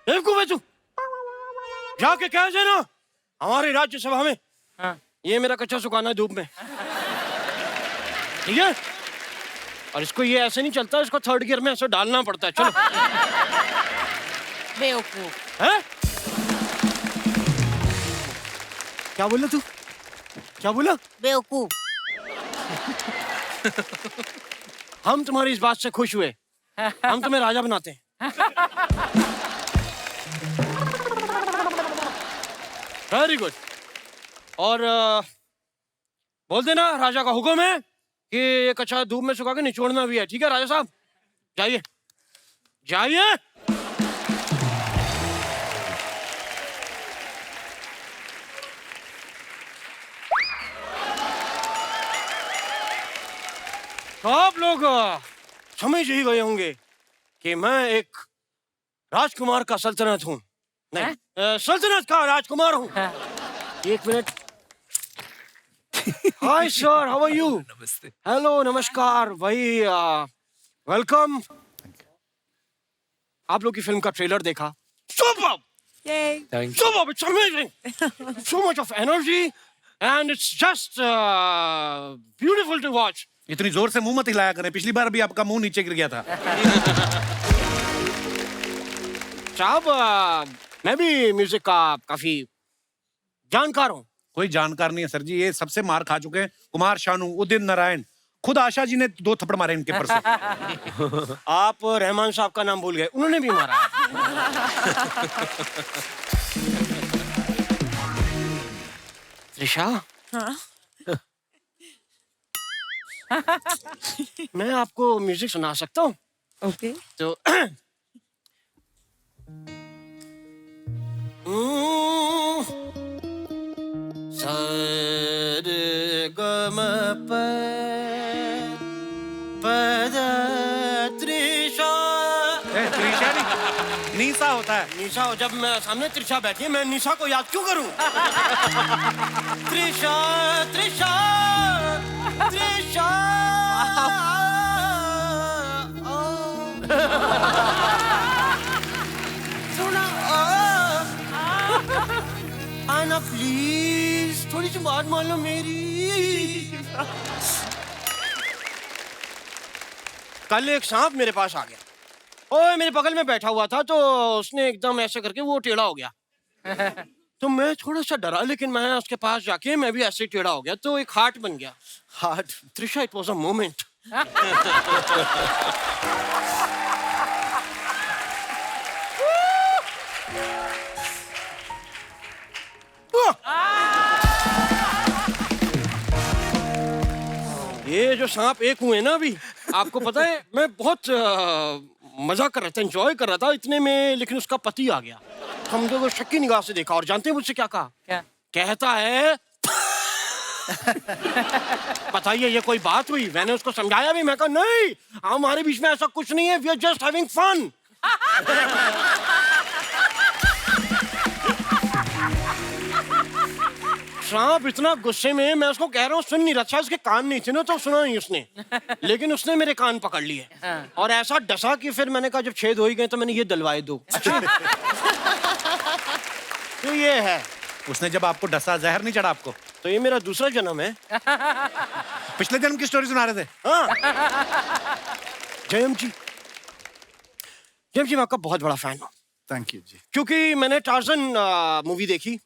बेवकूफ है तू, जाके कह देना हमारी राज्यसभा में ये मेरा कच्चा सुखाना है धूप में, ठीक है? और इसको ये ऐसे नहीं चलता, इसको थर्ड गियर में ऐसे डालना पड़ता है। चलो। बेवकूफ। हैं? क्या बोला तू? क्या बोला? बेवकूफ। हम तुम्हारी इस बात से खुश हुए, हम तुम्हें राजा बनाते हैं। Very good. और बोल देना राजा का हुक्म है कि ये कच्चा धूप में सुखा के निचोड़ना भी है, ठीक है राजा साहब? जाइए जाइए। तो आप लोग समझ ही गए होंगे कि मैं एक राजकुमार का सल्तनत हूँ, नहीं सल्तनत का राजकुमार हूँ। एक मिनट। Hi sir, how are you? नमस्ते। हेलो, नमस्कार भाई, वेलकम। आप लोग की फिल्म का ट्रेलर देखा, superb, thank you. Superb, it's amazing, so much of energy and it's just beautiful to watch. इतनी जोर से मुंह मत हिलाया करें, पिछली बार भी आपका मुंह नीचे गिर गया था। साहब, मैं भी म्यूजिक का काफी जानकार हूँ। कोई जानकार नहीं है सर जी, ये सबसे मार खा चुके हैं। कुमार शानू, उदित नारायण, खुद आशा जी ने 2 थप्पड़ मारे इनके परसों। आप रहमान साहब का नाम भूल गए, उन्होंने भी मारा। त्रिशा, मैं आपको म्यूजिक सुना सकता हूँ? ओके। तो त्रिशा नहीं, नीसा होता है। निशा, जब मैं सामने त्रिशा बैठी है, मैं निशा को याद क्यों करूं? त्रिशा त्रिशा त्रिशा। सुना आना प्लीज, थोड़ी सी बात मान लो मेरी। कल एक सांप मेरे पास आ गया, ओए मेरे बगल में बैठा हुआ था, तो उसने एकदम ऐसे करके वो टेढ़ा हो गया। तो मैं थोड़ा सा डरा, लेकिन मैं उसके पास जाके मैं भी ऐसे टेढ़ा हो गया, तो एक हार्ट बन गया। Heart, Trisha, it was a moment. ये जो सांप एक हुए ना अभी, आपको पता है मैं बहुत मजा कर रहा था, एंजॉय कर रहा था इतने में, लेकिन उसका पति आ गया। हम लोगों को शक्की निगाह से देखा, और जानते हैं मुझसे क्या कहा? क्या? कहता है बताइए ये कोई बात हुई? मैंने उसको समझाया भी, मैं कहा नहीं, हमारे बीच में ऐसा कुछ नहीं है, we are just having fun. सांप इतना गुस्से में, मैं उसको कह रहा हूँ सुन नहीं रहा, उसके कान नहीं थे ना, तो सुना नहीं उसने, लेकिन उसने मेरे कान पकड़ लिए और ऐसा डसा कि फिर मैंने कहा जब छेद हो ही गए तो मैंने ये दिलवाए दो। तो ये है। उसने जब आपको डसा, जहर नहीं चढ़ा आपको? तो ये मेरा दूसरा जन्म है। पिछले जन्म की स्टोरी सुना रहे थे। हाँ। जयम जी, जयम जी मैं आपका बहुत बड़ा फैन हूँ। थैंक यू जी। क्योंकि मैंने टार्जन मूवी देखी,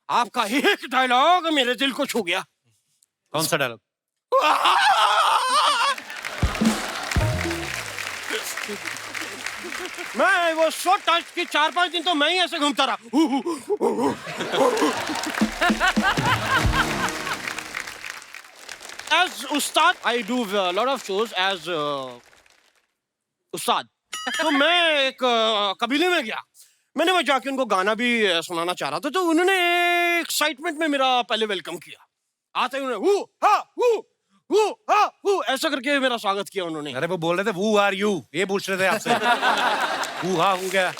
आपका एक डायलॉग मेरे दिल को छू गया। कौन सा डायलॉग? मैं वो सो टच की 4-5 दिन तो मैं ही ऐसे घूमता रहा। As Ustad, I do a lot of shows as उस्ताद। तो मैं एक कबीले में गया, मैंने वहां जाके उनको गाना भी सुनाना चाह रहा था, तो उन्होंने एक्साइटमेंट में मेरा पहले वेलकम किया। आते ही उन्होंने ऐसा करके मेरा स्वागत किया उन्होंने। अरे वो बोल रहे थे who are you, ये पूछ रहे थे आपसे। हु हा हु गया।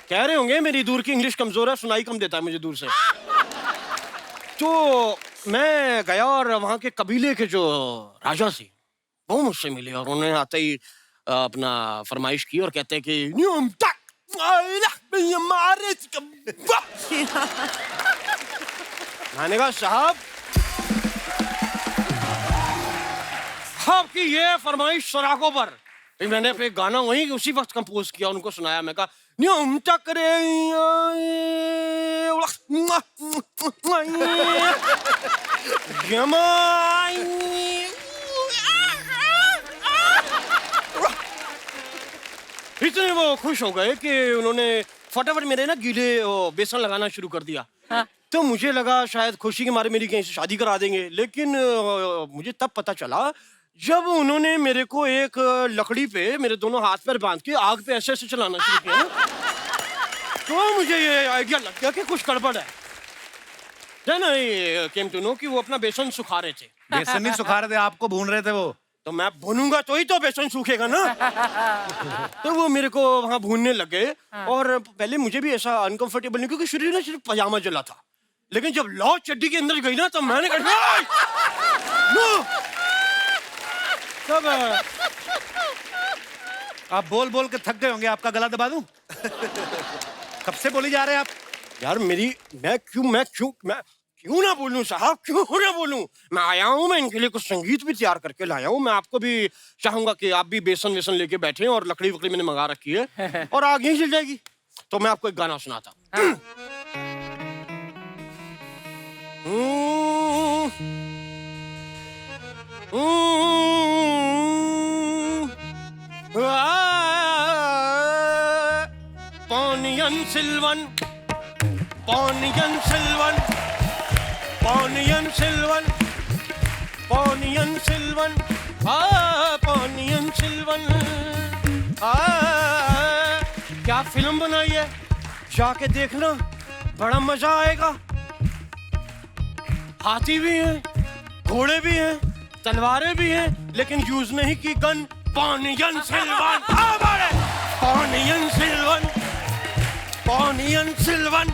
कह रहे होंगे मेरी दूर की इंग्लिश कमजोर है, सुनाई कम देता है मुझे दूर से। तो मैं गया और वहां के कबीले के जो राजा थे वो मुझसे मिले और उन्होंने आते ही अपना फरमाइश की और कहते हैं कि न्यूम तक मैंने कहा साहब आपकी ये फरमाइश सराखों पर। फिर मैंने फिर गाना वहीं उसी वक्त कंपोज किया, उनको सुनाया। मैं कहा न्यूम तक रे इतने वो खुश हो गए कि उन्होंने फटाफट मेरे ना गीले बेसन लगाना शुरू कर दिया। तो मुझे लगा शायद खुशी के मारे मेरी कहीं से शादी करा देंगे, लेकिन मुझे तब पता चला जब उन्होंने मेरे को एक लकड़ी पे मेरे दोनों हाथ पैर बांध के आग पे ऐसे ऐसे चलाना शुरू किया ना, तो मुझे ये आइडिया लग गया कि कुछ गड़बड़ है। Then I came to know कि वो अपना बेसन सुखा रहे थे। बेसन नहीं सुखा रहे थे, आपको भून रहे थे वो। तो मैं भूनूंगा तो ही तो बेसन सूखेगा ना। तो वो मेरे को वहां भूनने लग गए और पहले मुझे भी ऐसा अनकंफर्टेबल नहीं, क्योंकि शरीर में सिर्फ पजामा जला था। लेकिन जब लौ चड्डी के अंदर गई ना तो मैंने कहा नो। तब आप बोल बोल के थक गए होंगे, आपका गला दबा दूं? कब से बोली जा रहे हैं आप? यार मैं क्यों ना बोलूं साहब, क्यों ना बोलूं? मैं आया हूं, मैं इनके लिए कुछ संगीत भी तैयार करके लाया हूं। मैं आपको भी चाहूंगा कि आप भी बेसन वेसन लेके बैठे और लकड़ी वकड़ी मैंने मंगा रखी है और आग यहीं चल जाएगी। तो मैं आपको एक गाना सुनाता हूं। Poniyan Silvan, Poniyan Silvan, Poniyan Silvan, Poniyan Silvan, Poniyan Silvan। क्या फिल्म बनाई है, जाके देखना, बड़ा मजा आएगा। हाथी भी हैं, घोड़े भी हैं, तलवारें भी हैं, लेकिन यूज नहीं की gun. Poniyan Silvan, Poniyan Silvan, Poniyan Silvan,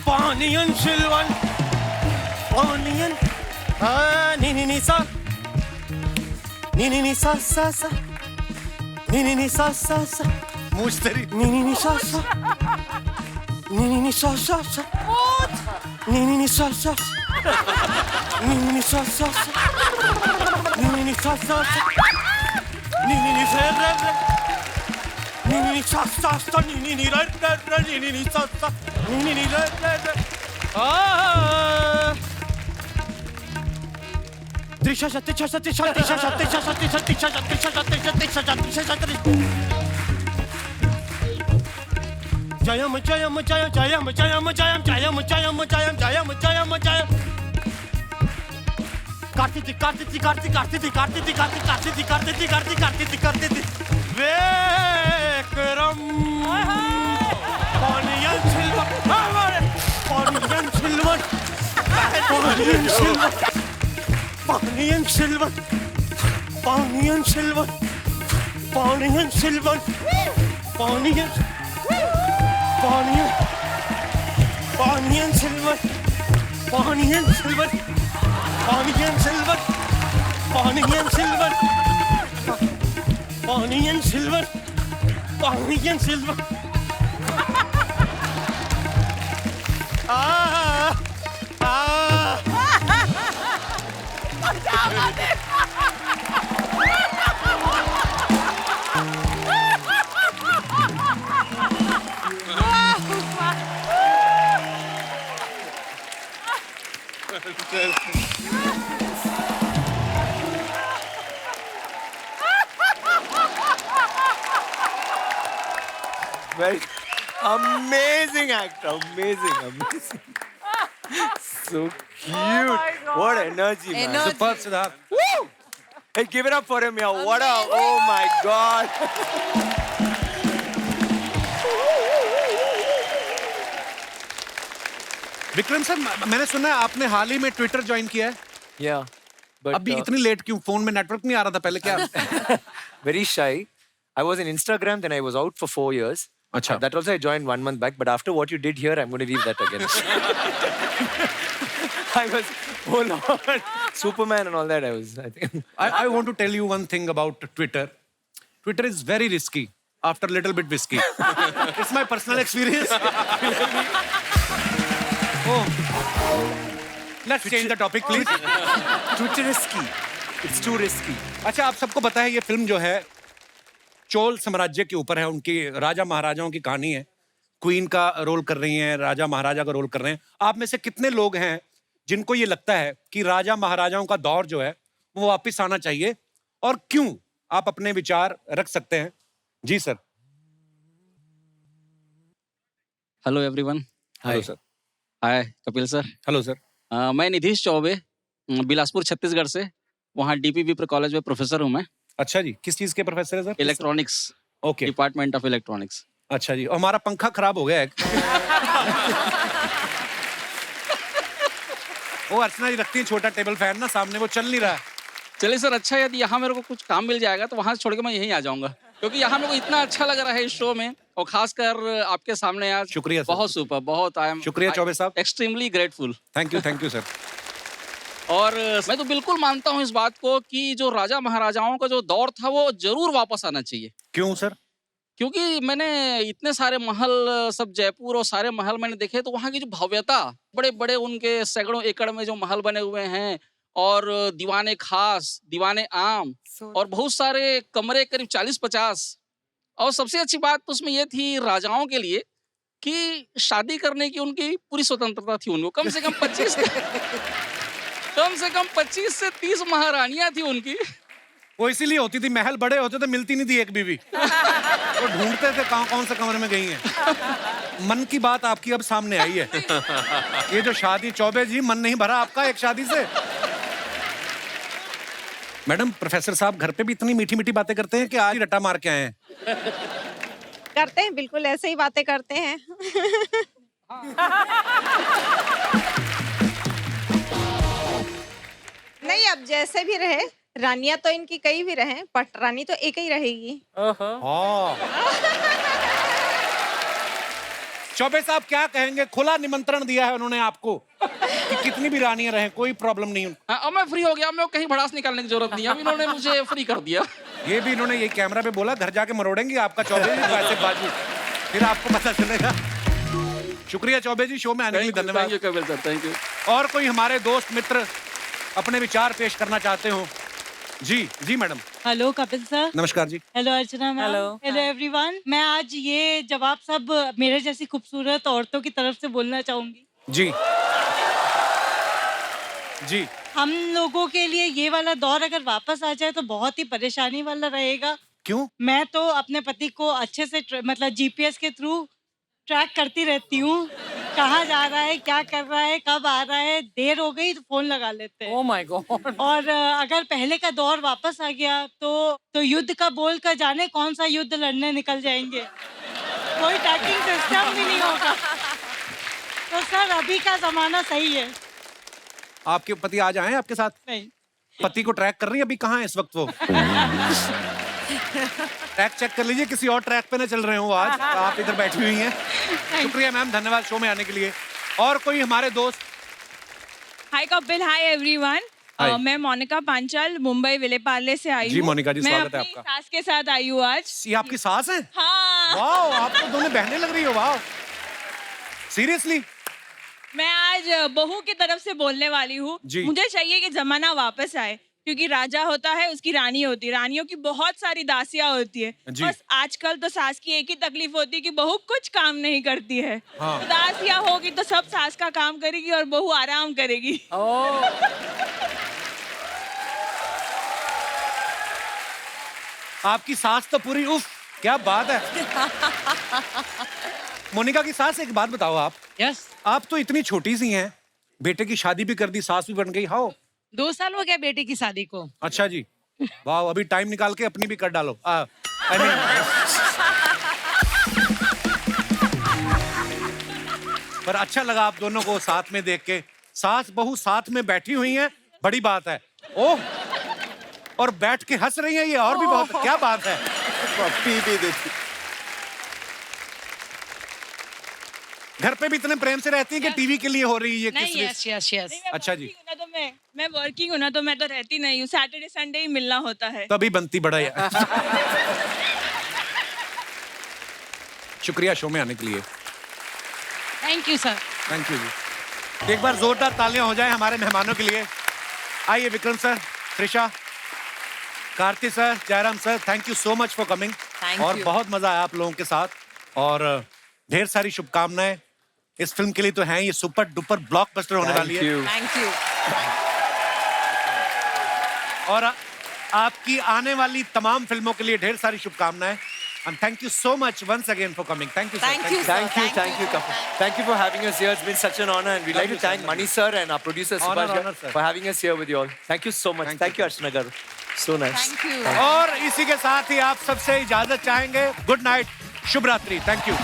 Poniyan Silvan, Poniyan ni sa, ni sa sa sa, ni sa sa sa, Mushtari ni sa sa, ni sa sa sa, ni sa sa sa, ni sa sa sa, ni sa sa sa, ni sa sa sa, ni sa sa sa, ni ra ra ra, ni sa sa, ni ra ra ra। Trisha Trisha Trisha Trisha Trisha Trisha Trisha Trisha Trisha Trisha Trisha Jayam Jayam Jayam Jayam Jayam Jayam Jayam Jayam Jayam Jayam Jayam Jayam Kartiti Kartiti Kartiti Kartiti Kartiti Kartiti Kartiti Kartiti Kartiti Kartiti Vikram Poniyan Silvan, Poniyan Silvan, Poniyan Silvan, Poniyan Silvan, Poniyan Silvan, Poniyan Silvan, Poniyan Poniyan Poniyan Silvan, Poniyan Silvan, Poniyan Silvan, Poniyan Silvan, Poniyan Silvan, Poniyan Silvan. Very amazing actor, amazing. So cute. What energy, man. Energy. Superb, Siddharth. Woo! Hey, give it up for him, yeah. What a, oh my God. Vikram sir, मैंने सुना है आपने हाल ही में Twitter join किया है। Yeah. but अभी इतनी late क्यों? फोन में नेटवर्क नहीं आ रहा था पहले क्या? very shy. I was in Instagram, then I was out for 4 years. अच्छा. That also I joined 1 month back, but after what you did here, I'm going to leave that again. I was full on Superman and all that. I think. I want to tell you one thing about Twitter. Twitter is very risky after a little bit whiskey. It's my personal experience. Oh. Let's change the topic, please. Too risky. It's too risky. अच्छा, आप सबको पता है ये film जो है चोल साम्राज्य के ऊपर है, उनकी राजा महाराजाओं की कहानी है। क्वीन का रोल कर रही हैं, राजा महाराजा का रोल कर रहे हैं। आप में से कितने लोग हैं जिनको ये लगता है कि राजा महाराजाओं का दौर जो है वो वापस आना चाहिए, और क्यों? आप अपने विचार रख सकते हैं। जी sir. Hello everyone. Hello sir. Hi Kapil sir. Hello sir. मैं निधीश चौबे, बिलासपुर छत्तीसगढ़ से। वहाँ डीपीवी कॉलेज में प्रोफेसर हूँ मैं। अच्छा जी, किस चीज के प्रोफेसर है sir? Electronics. Okay. Department of electronics. अच्छा जी, और हमारा पंखा खराब हो गया है। वो अर्चना जी रखती है छोटा टेबल फैन ना सामने, वो चल नहीं रहा है। चलिए सर, अच्छा यदि यहाँ मेरे को कुछ काम मिल जाएगा तो वहाँ से छोड़ के मैं यहीं आ जाऊँगा, क्योंकि यहाँ मेरे को इतना अच्छा लग रहा है इस शो में, और खासकर आपके सामने आज। शुक्रिया सर। बहुत सुपर, बहुत। आई एम शुक्रिया चौबे साहब। Extremely grateful. Thank you sir. और मैं तो बिल्कुल मानता हूँ इस बात को कि जो राजा महाराजाओं का जो दौर था वो जरूर वापस आना चाहिए। क्यों सर? क्योंकि मैंने इतने सारे महल, सब जयपुर और सारे महल मैंने देखे, तो वहाँ की जो भव्यता, बड़े बड़े उनके सैकड़ों एकड़ में जो महल बने हुए हैं, और दीवाने खास, दीवाने आम, और बहुत सारे कमरे, करीब 40-50। और सबसे अच्छी बात तो उसमें ये थी राजाओं के लिए कि शादी करने की उनकी पूरी स्वतंत्रता थी उनको। कम से कम 25 से 30 महारानियां थी उनकी। वो इसीलिए होती थी, महल बड़े होते थे, मिलती नहीं थी एक बीवी। वो ढूंढते थे कौन से कमरे में गई हैं। मन की बात आपकी अब सामने आई है। ये जो शादी, चौबे जी, मन नहीं भरा आपका एक शादी से? मैडम, प्रोफेसर साहब घर पे भी इतनी मीठी मीठी बातें करते हैं कि आज ही रट्टा मार के आए हैं? करते हैं, बिल्कुल ऐसे ही बातें करते हैं। नहीं, अब जैसे भी रहे, रानियां तो इनकी कई भी रहे, बट रानी तो एक ही रहेगी। चौबे साहब क्या कहेंगे? खुला निमंत्रण दिया है उन्होंने आपको कि कितनी भी रानियां रहे, कोई प्रॉब्लम नहीं। अब मैं फ्री हो गया, मैं कहीं भड़ास निकालने की जरूरत नहीं है, अब इन्होंने मुझे फ्री कर दिया। ये भी इन्होंने ये कैमरा पे बोला, घर जाके मरोड़ेंगे आपका चौबे जी वैसे बाजू, फिर आपको पता चलेगा। शुक्रिया चौबे जी, शो में आने के लिए धन्यवाद। Thank you Kapil sir, thank you. और कोई हमारे दोस्त मित्र अपने विचार पेश करना चाहते हो? जी मैडम। Hello Kapil sir. नमस्कार जी। हेलो अर्चना मैम। Hello everyone. मैं आज ये जवाब सब मेरे जैसी खूबसूरत औरतों की तरफ से बोलना चाहूंगी। जी। हम लोगों के लिए ये वाला दौर अगर वापस आ जाए तो बहुत ही परेशानी वाला रहेगा। क्यों? मैं तो अपने पति को अच्छे से मतलब जीपीएस के थ्रू ट्रैक करती रहती हूँ, कहाँ जा रहा है, क्या कर रहा है, कब आ रहा है, देर हो गई तो फोन लगा लेते हैं। Oh my God. और अगर पहले का दौर वापस आ गया तो युद्ध का बोल कर जाने कौन सा युद्ध लड़ने निकल जाएंगे, कोई ट्रैकिंग सिस्टम भी नहीं होगा। तो सर अभी का जमाना सही है। आपके पति आज आए आपके साथ? नहीं। पति को ट्रैक कर रही है अभी, कहाँ है इस वक्त वो? ट्रैक चेक कर लीजिए, किसी और ट्रैक पे ना चल रहे हो आज। आप इधर बैठी हुई हैं। शुक्रिया मैम, धन्यवाद शो में आने के लिए। और कोई हमारे दोस्त? हाय कपिल, हाय एवरीवन। मैं मोनिका पांचाल, मुंबई विलेपार्ले से आई हूँ। जी मोनिका जी, स्वागत है मैं आपका। अपनी सास के साथ आई हूँ आज। ये आपकी सास है? हाँ। वाह, आप तो दोनों बहनें लग रही हो। वाह, सीरियसली? मैं आज बहू की तरफ से बोलने वाली हूँ। मुझे चाहिए कि जमाना वापस आए, क्योंकि राजा होता है, उसकी रानी होती है, रानियों की बहुत सारी दासियां होती है। बस आजकल तो सास की एक ही तकलीफ होती है कि बहू कुछ काम नहीं करती है। हाँ। दासियां होगी तो सब सास का काम करेगी और बहू आराम करेगी। आपकी सास तो पूरी उफ, क्या बात है। मोनिका की सास, एक बात बताओ आप। यस। आप तो इतनी छोटी सी हैं, बेटे की शादी भी कर दी, सास भी बन गई। हाउ? 2 साल हो गया बेटी की शादी को। अच्छा जी, वाह, अभी टाइम निकाल के अपनी भी कर डालो। पर अच्छा लगा आप दोनों को साथ में देख के, सास बहू साथ में बैठी हुई हैं, बड़ी बात है। ओह, और बैठ के हंस रही हैं ये, और भी बहुत, क्या बात है। पप्पी भी देती। घर पे भी इतने प्रेम से रहती है कि टीवी के लिए हो रही है ये नहीं, किस लिए? अच्छा जी, तो मैं वर्किंग हूँ ना, तो मैं तो रहती नहीं हूँ, सैटरडे संडे ही मिलना होता है। तभी बनती बड़ा है। शुक्रिया शो में आने के लिए। Thank you sir. Thank you जी। एक बार जोरदार तालियां हो जाए हमारे मेहमानों के लिए। आइए Vikram sir, Trisha, Karti sir, Jairam sir, thank you so much for coming. और you. बहुत मजा आया आप लोगों के साथ, और ढेर सारी शुभकामनाएं इस फिल्म के लिए। तो हैं ये सुपर डुपर ब्लॉकबस्टर होने वाली है। Thank you. और आपकी आने वाली तमाम फिल्मों के लिए ढेर सारी शुभकामनाएं। And thank you so much once again for coming. Thank you, sir. Thank you, sir. Thank you, couple. Thank you for having us here. It's been such an honor, and we'd like to thank Mani sir and our producer Honor, Subhash honor, sir. for having us here with you all. Thank you so much. Thank you, Archana garu. So nice. Thank you. और इसी के साथ ही आप सबसे इजाजत चाहेंगे। Good night, शुभ रात्रि। Thank you.